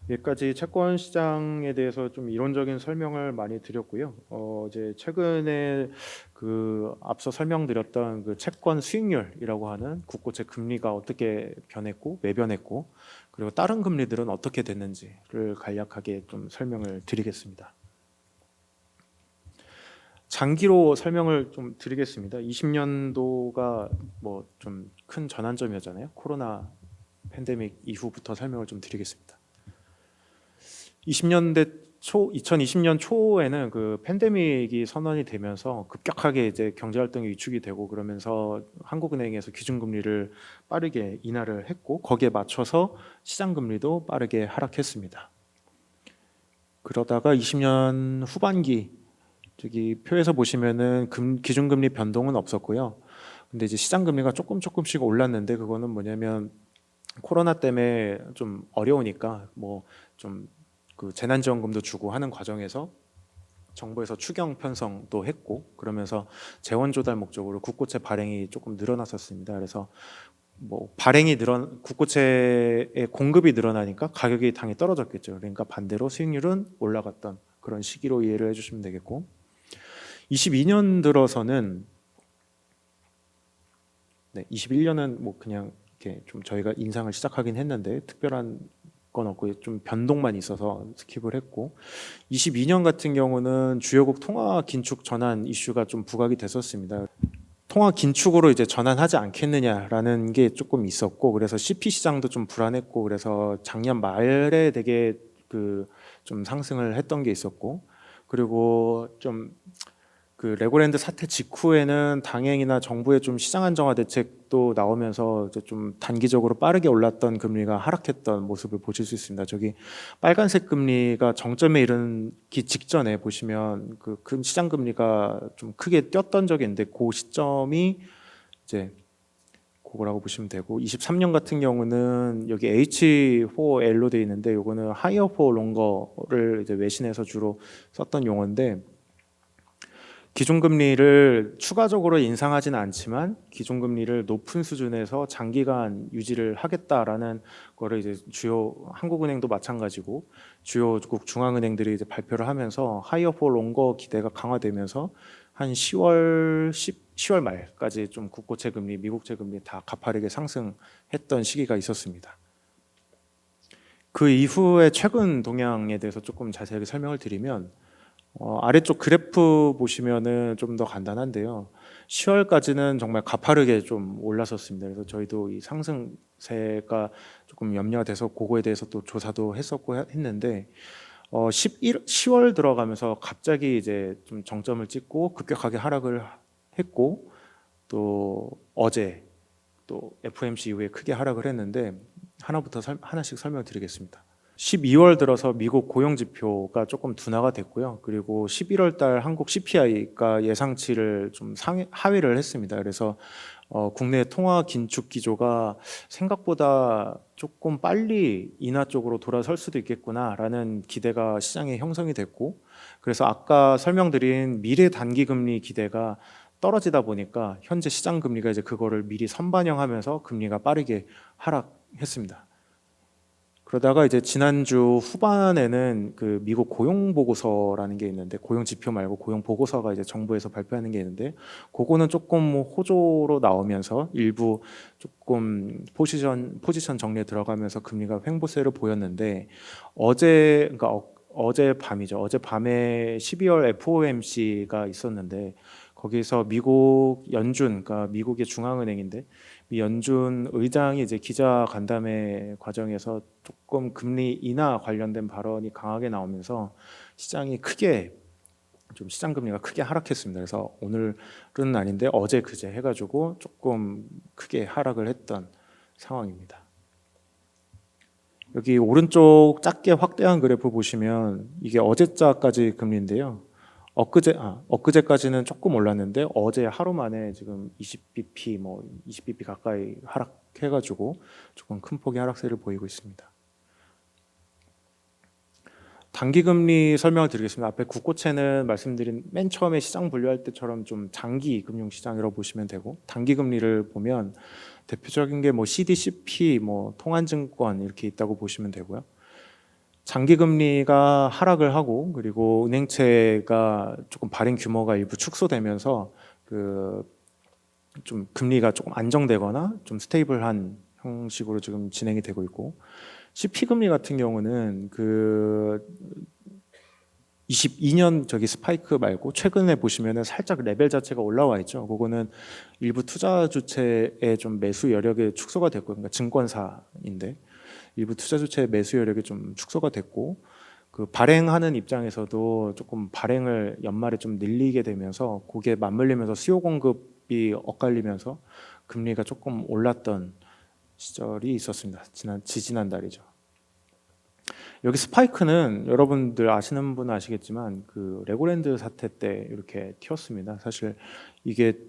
여기까지 채권 시장에 대해서 좀 이론적인 설명을 많이 드렸고요. 이제 최근에 그 앞서 설명드렸던 그 채권 수익률이라고 하는 국고채 금리가 어떻게 변했고 왜 변했고 그리고 다른 금리들은 어떻게 됐는지를 간략하게 좀 설명을 드리겠습니다. 장기로 설명을 좀 드리겠습니다. 20년도가 뭐 좀 큰 전환점이었잖아요. 코로나 팬데믹 이후부터 설명을 좀 드리겠습니다. 2020년 초에는 그 팬데믹이 선언이 되면서 급격하게 이제 경제 활동이 위축이 되고 그러면서 한국은행에서 기준금리를 빠르게 인하를 했고 거기에 맞춰서 시장 금리도 빠르게 하락했습니다. 그러다가 20년 후반기 저기 표에서 보시면은 기준금리 변동은 없었고요. 근데 이제 시장 금리가 조금씩 올랐는데 그거는 뭐냐면 코로나 때문에 좀 어려우니까 뭐좀 그 재난지원금도 주고 하는 과정에서 정부에서 추경 편성도 했고 그러면서 재원 조달 목적으로 국고채 발행이 조금 늘어났었습니다. 그래서 뭐 국고채의 공급이 늘어나니까 가격이 당연히 떨어졌겠죠. 그러니까 반대로 수익률은 올라갔던 그런 시기로 이해를 해주시면 되겠고 22년 들어서는 21년은 뭐 그냥 이렇게 좀 저희가 인상을 시작하긴 했는데 특별한 건 없고 좀 변동만 있어서 스킵을 했고 22년 같은 경우는 주요국 통화 긴축 전환 이슈가 좀 부각이 됐었습니다. 통화 긴축으로 이제 전환하지 않겠느냐라는 게 조금 있었고 그래서 CP 시장도 좀 불안했고 그래서 작년 말에 되게 그 좀 상승을 했던 게 있었고 그리고 좀 그 레고랜드 사태 직후에는 당행이나 정부의 좀 시장 안정화 대책도 나오면서 이제 좀 단기적으로 빠르게 올랐던 금리가 하락했던 모습을 보실 수 있습니다. 저기 빨간색 금리가 정점에 이르기 직전에 보시면 그 시장 금리가 좀 크게 뛰었던 적이 있는데 그 시점이 이제 그거라고 보시면 되고 23년 같은 경우는 여기 H4L로 되어 있는데 요거는 higher for longer를 이제 외신에서 주로 썼던 용어인데 기준금리를 추가적으로 인상하지는 않지만 기준금리를 높은 수준에서 장기간 유지를 하겠다라는 거를 이제 주요 한국은행도 마찬가지고 주요국 중앙은행들이 이제 발표를 하면서 하이어 포 롱거 기대가 강화되면서 한 10월 말까지 좀 국고채 금리, 미국채 금리 다 가파르게 상승했던 시기가 있었습니다. 그 이후에 최근 동향에 대해서 조금 자세하게 설명을 드리면 아래쪽 그래프 보시면은 좀 더 간단한데요. 10월까지는 정말 가파르게 좀 올랐었습니다. 그래서 저희도 이 상승세가 조금 염려가 돼서 그거에 대해서 또 조사도 했었고 했는데 10월 들어가면서 갑자기 이제 좀 정점을 찍고 급격하게 하락을 했고 또 어제 또 FOMC 이후에 크게 하락을 했는데 하나씩 설명드리겠습니다. 12월 들어서 미국 고용 지표가 조금 둔화가 됐고요. 그리고 11월 달 한국 CPI가 예상치를 좀 하회를 했습니다. 그래서 국내 통화 긴축 기조가 생각보다 조금 빨리 인하 쪽으로 돌아설 수도 있겠구나라는 기대가 시장에 형성이 됐고 그래서 아까 설명드린 미래 단기 금리 기대가 떨어지다 보니까 현재 시장 금리가 이제 그거를 미리 선반영하면서 금리가 빠르게 하락했습니다. 그러다가 이제 지난주 후반에는 그 미국 고용 보고서라는 게 있는데, 고용 지표 말고 고용 보고서가 이제 정부에서 발표하는 게 있는데, 그거는 조금 뭐 호조로 나오면서 일부 조금 포지션 정리에 들어가면서 금리가 횡보세를 보였는데, 어제 밤이죠. 어제 밤에 12월 FOMC가 있었는데, 거기서 미국 연준, 그러니까 미국의 중앙은행인데, 이 연준 의장이 이제 기자 간담회 과정에서 조금 금리 인하 관련된 발언이 강하게 나오면서 시장이 크게 좀 시장 금리가 크게 하락했습니다. 그래서 오늘은 아닌데 어제 그제 해가지고 조금 크게 하락을 했던 상황입니다. 여기 오른쪽 작게 확대한 그래프 보시면 이게 어제자까지 금리인데요. 엊그제까지는 조금 올랐는데 어제 하루 만에 지금 20bp 뭐 20bp 가까이 하락해가지고 조금 큰 폭의 하락세를 보이고 있습니다. 단기금리 설명을 드리겠습니다. 앞에 국고채는 말씀드린 맨 처음에 시장 분류할 때처럼 좀 장기 금융시장이라고 보시면 되고, 단기금리를 보면 대표적인 게 뭐 CDCP, 뭐 통한증권 이렇게 있다고 보시면 되고요. 장기금리가 하락을 하고, 그리고 은행채가 조금 발행 규모가 일부 축소되면서 그 좀 금리가 조금 안정되거나 좀 스테이블한 형식으로 지금 진행이 되고 있고, CP 금리 같은 경우는 그 22년 저기 스파이크 말고 최근에 보시면은 살짝 레벨 자체가 올라와 있죠. 그거는 일부 투자 주체의 좀 매수 여력이 축소가 됐고, 그러니까 증권사인데 일부 투자 주체의 매수 여력이 좀 축소가 됐고, 그 발행하는 입장에서도 조금 발행을 연말에 좀 늘리게 되면서 그게 맞물리면서 수요 공급이 엇갈리면서 금리가 조금 올랐던 시절이 있었습니다. 지지난달이죠. 여기 스파이크는 여러분들 아시는 분은 아시겠지만 그 레고랜드 사태 때 이렇게 튀었습니다. 사실 이게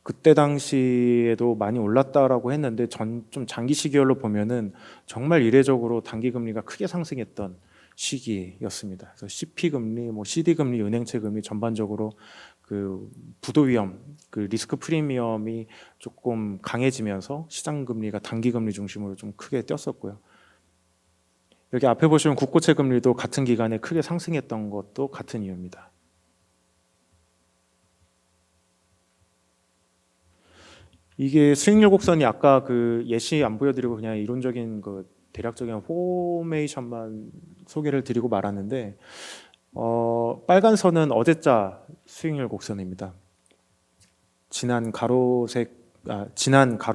그때 당시에도 많이 올랐다라고 했는데 좀 장기 시기열로 보면은 정말 이례적으로 단기 금리가 크게 상승했던 시기였습니다. 그래서 CP 금리, 뭐 CD 금리, 은행채 금리 전반적으로 그 부도 위험, 그 리스크 프리미엄이 조금 강해지면서 시장 금리가 단기 금리 중심으로 좀 크게 뛰었었고요. 여기 앞에 보시면 국고채 금리도 같은 기간에 크게 상승했던 것도 같은 이유입니다. 이게 수익률 곡선이 아까 그 예시 안 보여드리고 그냥 이론적인 그 대략적인 포메이션만 소개를 드리고 말았는데, 빨간 선은 어제자 수익률 곡선입니다. 지난 가로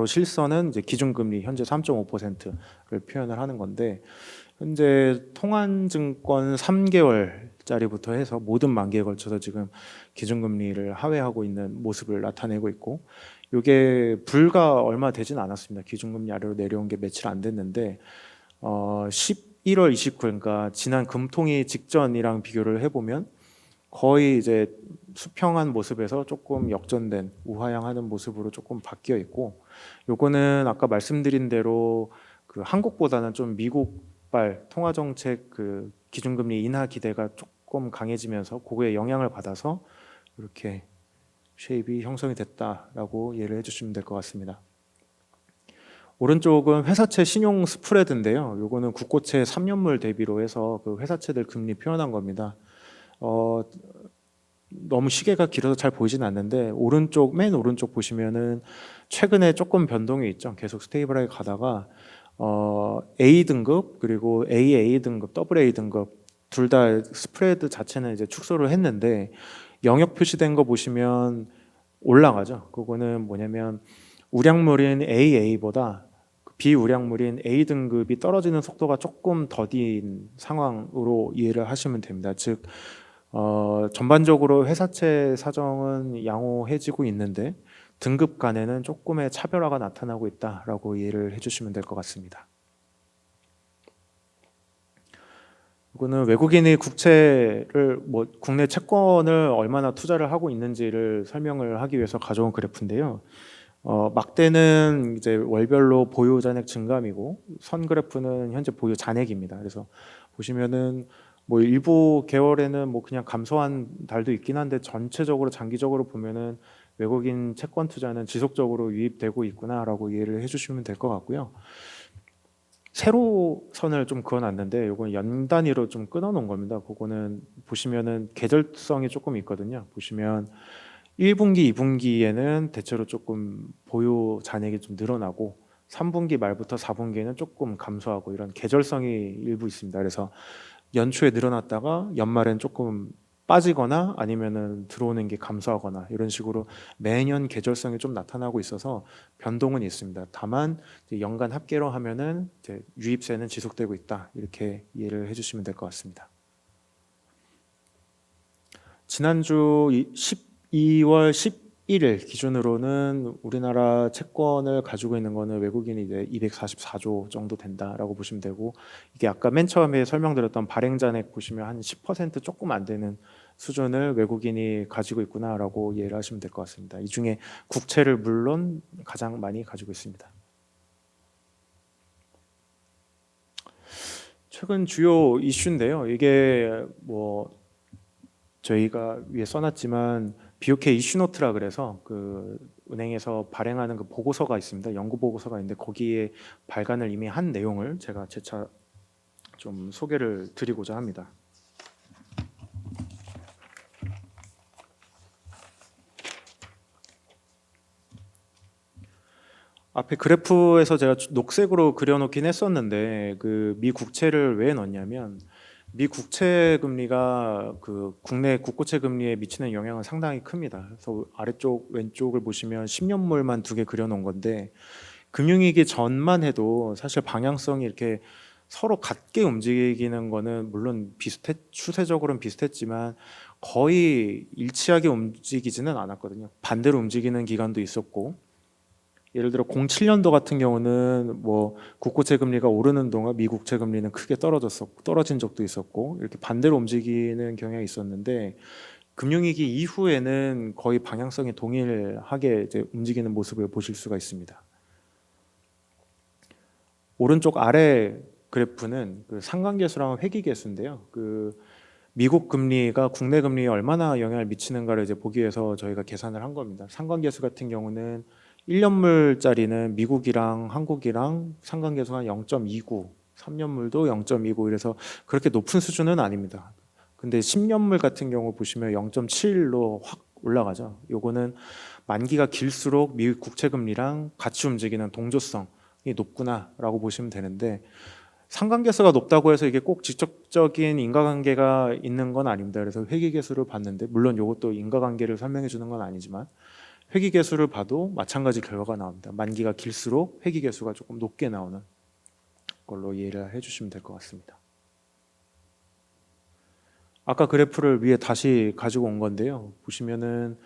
실선은 이제 기준금리 현재 3.5%를 표현을 하는 건데, 현재 통한증권 3개월짜리부터 해서 모든 만기에 걸쳐서 지금 기준금리를 하회하고 있는 모습을 나타내고 있고, 이게 불과 얼마 되진 않았습니다. 기준금리 아래로 내려온 게 며칠 안 됐는데 11월 29일, 그러니까 지난 금통위 직전이랑 비교를 해보면 거의 이제 수평한 모습에서 조금 역전된 우하향하는 모습으로 조금 바뀌어 있고, 요거는 아까 말씀드린 대로 그 한국보다는 좀 미국발 통화정책 그 기준금리 인하 기대가 조금 강해지면서 그거에 영향을 받아서 이렇게 쉐입이 형성이 됐다라고 이해를 해주시면 될 것 같습니다. 오른쪽은 회사채 신용 스프레드인데요. 요거는 국고채 3년물 대비로 해서 그 회사채들 금리 표현한 겁니다. 너무 시계가 길어서 잘 보이진 않는데 맨 오른쪽 보시면은 최근에 조금 변동이 있죠. 계속 스테이블하게 가다가 A 등급 그리고 AA 등급, AA 등급 둘 다 스프레드 자체는 이제 축소를 했는데 영역 표시된 거 보시면 올라가죠. 그거는 뭐냐면 우량물인 AA보다 비우량물인 A 등급이 떨어지는 속도가 조금 더딘 상황으로 이해를 하시면 됩니다. 즉 전반적으로 회사채 사정은 양호해지고 있는데 등급 간에는 조금의 차별화가 나타나고 있다라고 이해를 해주시면 될 것 같습니다. 이거는 외국인이 국채를 뭐 국내 채권을 얼마나 투자를 하고 있는지를 설명을 하기 위해서 가져온 그래프인데요. 막대는 이제 월별로 보유 잔액 증감이고 선 그래프는 현재 보유 잔액입니다. 그래서 보시면은 뭐 일부 계열에는 뭐 그냥 감소한 달도 있긴 한데 전체적으로 장기적으로 보면은 외국인 채권 투자는 지속적으로 유입되고 있구나라고 이해를 해주시면 될 것 같고요. 세로선을 좀 그어놨는데 요건 연 단위로 좀 끊어놓은 겁니다. 그거는 보시면은 계절성이 조금 있거든요. 보시면 1분기, 2분기에는 대체로 조금 보유 잔액이 좀 늘어나고 3분기 말부터 4분기에는 조금 감소하고 이런 계절성이 일부 있습니다. 그래서 연초에 늘어났다가 연말엔 조금 빠지거나 아니면은 들어오는 게 감소하거나 이런 식으로 매년 계절성이 좀 나타나고 있어서 변동은 있습니다. 다만 이제 연간 합계로 하면은 이제 유입세는 지속되고 있다 이렇게 이해를 해주시면 될 것 같습니다. 지난주 12월 11일 기준으로는 우리나라 채권을 가지고 있는 거는 외국인이 이제 244조 정도 된다라고 보시면 되고, 이게 아까 맨 처음에 설명드렸던 발행 잔액 보시면 한 10% 조금 안 되는 수준을 외국인이 가지고 있구나라고 이해를 하시면 될 것 같습니다. 이 중에 국채를 물론 가장 많이 가지고 있습니다. 최근 주요 이슈인데요. 이게 뭐 저희가 위에 써놨지만 BOK 이슈노트라 그래서 그 은행에서 발행하는 그 보고서가 있습니다. 연구 보고서가 있는데 거기에 발간을 이미 한 내용을 제가 재차 좀 소개를 드리고자 합니다. 앞에 그래프에서 제가 녹색으로 그려놓긴 했었는데 그 미 국채를 왜 넣냐면 미 국채 금리가 그 국내 국고채 금리에 미치는 영향은 상당히 큽니다. 그래서 아래쪽 왼쪽을 보시면 10년물만 두 개 그려놓은 건데 금융위기 전만 해도 사실 방향성이 이렇게 서로 같게 움직이는 거는 물론 추세적으로는 비슷했지만 거의 일치하게 움직이지는 않았거든요. 반대로 움직이는 기간도 있었고, 예를 들어 07년도 같은 경우는 뭐 국고채 금리가 오르는 동안 미국채 금리는 크게 떨어진 적도 있었고, 이렇게 반대로 움직이는 경향이 있었는데 금융위기 이후에는 거의 방향성이 동일하게 이제 움직이는 모습을 보실 수가 있습니다. 오른쪽 아래 그래프는 그 상관계수랑 회귀계수인데요. 그 미국 금리가 국내 금리에 얼마나 영향을 미치는가를 이제 보기 위해서 저희가 계산을 한 겁니다. 상관계수 같은 경우는 1년물짜리는 미국이랑 한국이랑 상관계수가 0.29, 3년물도 0.29, 이래서 그렇게 높은 수준은 아닙니다. 근데 10년물 같은 경우 보시면 0.7로 확 올라가죠. 요거는 만기가 길수록 미국 국채 금리랑 같이 움직이는 동조성이 높구나라고 보시면 되는데, 상관계수가 높다고 해서 이게 꼭 직접적인 인과관계가 있는 건 아닙니다. 그래서 회귀계수를 봤는데, 물론 이것도 인과관계를 설명해 주는 건 아니지만 회귀계수를 봐도 마찬가지 결과가 나옵니다. 만기가 길수록 회귀계수가 조금 높게 나오는 걸로 이해를 해주시면 될 것 같습니다. 아까 그래프를 위에 다시 가지고 온 건데요. 보시면은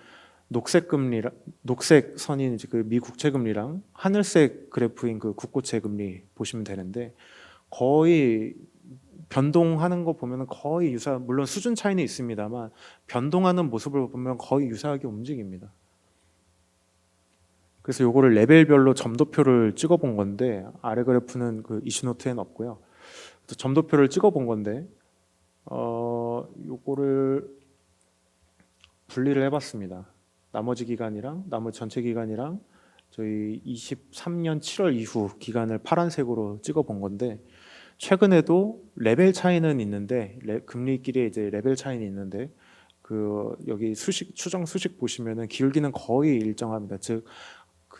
녹색 선인 그 미 국채 금리랑 하늘색 그래프인 그 국고채 금리 보시면 되는데, 거의 변동하는 거 보면 거의 물론 수준 차이는 있습니다만 변동하는 모습을 보면 거의 유사하게 움직입니다. 그래서 요거를 레벨별로 점도표를 찍어 본 건데, 아래 그래프는 그 이슈노트에는 없고요. 점도표를 찍어 본 건데 요거를 분리를 해봤습니다. 나머지 기간이랑 나머지 전체 기간이랑 저희 23년 7월 이후 기간을 파란색으로 찍어 본 건데, 최근에도 레벨 차이는 있는데 금리끼리 이제 레벨 차이는 있는데 그 여기 추정 수식 보시면은 기울기는 거의 일정합니다. 즉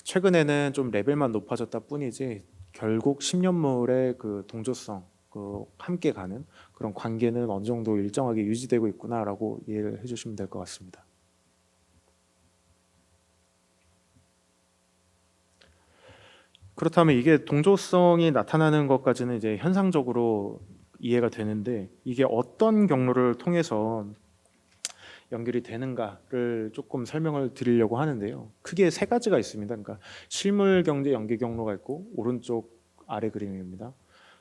최근에는 좀 레벨만 높아졌다 뿐이지 결국 10년물의 그 동조성, 그 함께 가는 그런 관계는 어느 정도 일정하게 유지되고 있구나라고 이해를 해주시면 될 것 같습니다. 그렇다면 이게 동조성이 나타나는 것까지는 이제 현상적으로 이해가 되는데, 이게 어떤 경로를 통해서 연결이 되는가를 조금 설명을 드리려고 하는데요. 크게 세 가지가 있습니다. 그러니까 실물 경제 연계 경로가 있고, 오른쪽 아래 그림입니다.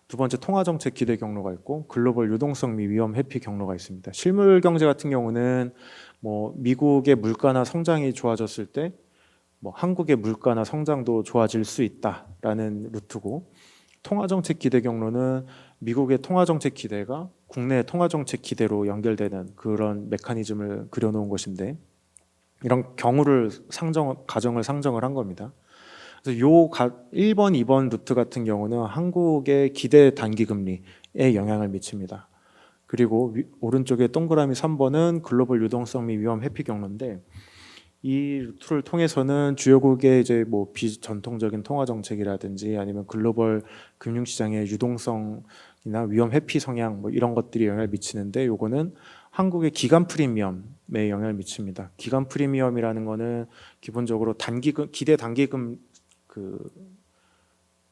두 번째 통화정책 기대 경로가 있고, 글로벌 유동성 및 위험 회피 경로가 있습니다. 실물 경제 같은 경우는 뭐 미국의 물가나 성장이 좋아졌을 때 뭐 한국의 물가나 성장도 좋아질 수 있다라는 루트고, 통화정책 기대 경로는 미국의 통화정책 기대가 국내 통화정책 기대로 연결되는 그런 메커니즘을 그려놓은 것인데, 이런 가정을 상정을 한 겁니다. 그래서 1번, 2번 루트 같은 경우는 한국의 기대 단기 금리에 영향을 미칩니다. 그리고 오른쪽에 동그라미 3번은 글로벌 유동성 및 위험 회피 경로인데, 이 루트를 통해서는 주요국의 이제 뭐 비전통적인 통화 정책이라든지 아니면 글로벌 금융시장의 유동성이나 위험 회피 성향 뭐 이런 것들이 영향을 미치는데, 요거는 한국의 기간 프리미엄에 영향을 미칩니다. 기간 프리미엄이라는 거는 기본적으로 기대 단기금 그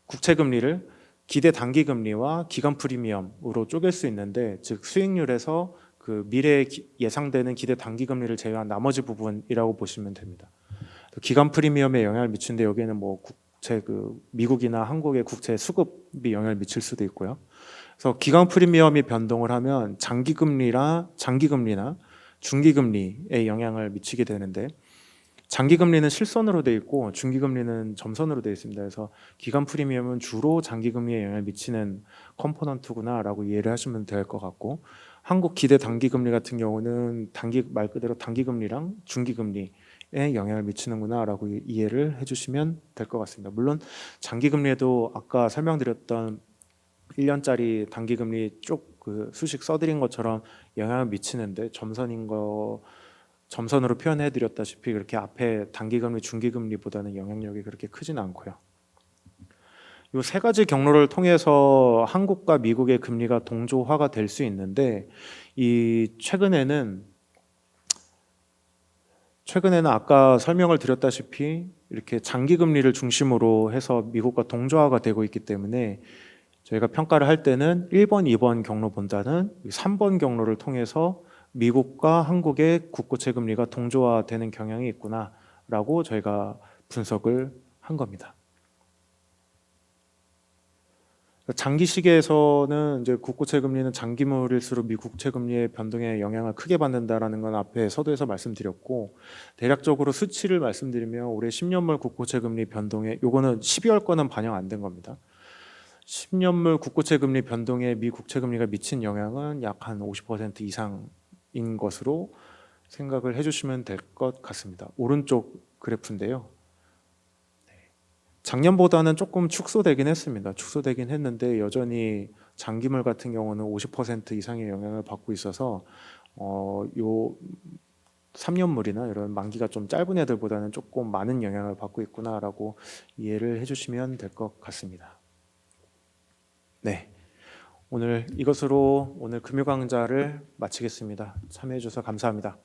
국채 금리를 기대 단기 금리와 기간 프리미엄으로 쪼갤 수 있는데, 즉 수익률에서 그 미래에 예상되는 기대 단기 금리를 제외한 나머지 부분이라고 보시면 됩니다. 기간 프리미엄에 영향을 미치는데, 여기에는 뭐 국채 미국이나 한국의 국채 수급이 영향을 미칠 수도 있고요. 그래서 기간 프리미엄이 변동을 하면 장기 금리나 중기 금리에 영향을 미치게 되는데, 장기 금리는 실선으로 돼 있고 중기 금리는 점선으로 돼 있습니다. 그래서 기간 프리미엄은 주로 장기 금리에 영향을 미치는 컴포넌트구나라고 이해를 하시면 될 것 같고, 한국 기대 단기 금리 같은 경우는 말 그대로 단기 금리랑 중기 금리에 영향을 미치는구나라고 이해를 해주시면 될 것 같습니다. 물론 장기 금리에도 아까 설명드렸던 1년짜리 단기 금리 쭉 그 수식 써드린 것처럼 영향을 미치는데, 점선으로 표현해 드렸다시피 그렇게 앞에 단기금리, 중기금리보다는 영향력이 그렇게 크진 않고요. 이 세 가지 경로를 통해서 한국과 미국의 금리가 동조화가 될 수 있는데, 이 최근에는 아까 설명을 드렸다시피 이렇게 장기 금리를 중심으로 해서 미국과 동조화가 되고 있기 때문에 저희가 평가를 할 때는 1번, 2번 경로보다는 3번 경로를 통해서 미국과 한국의 국고채 금리가 동조화되는 경향이 있구나라고 저희가 분석을 한 겁니다. 장기 시계에서는 이제 국고채 금리는 장기물일수록 미 국채 금리의 변동에 영향을 크게 받는다라는 건 앞에 서두에서 말씀드렸고, 대략적으로 수치를 말씀드리면 올해 10년물 국고채 금리 변동에, 요거는 12월 거는 반영 안 된 겁니다. 10년물 국고채 금리 변동에 미 국채 금리가 미친 영향은 약 한 50% 이상인 것으로 생각을 해주시면 될 것 같습니다. 오른쪽 그래프인데요. 작년보다는 조금 축소되긴 했습니다. 축소되긴 했는데 여전히 장기물 같은 경우는 50% 이상의 영향을 받고 있어서 요 3년물이나 이런 만기가 좀 짧은 애들보다는 조금 많은 영향을 받고 있구나라고 이해를 해주시면 될 것 같습니다. 네, 이것으로 오늘 금요 강좌를 마치겠습니다. 참여해 주셔서 감사합니다.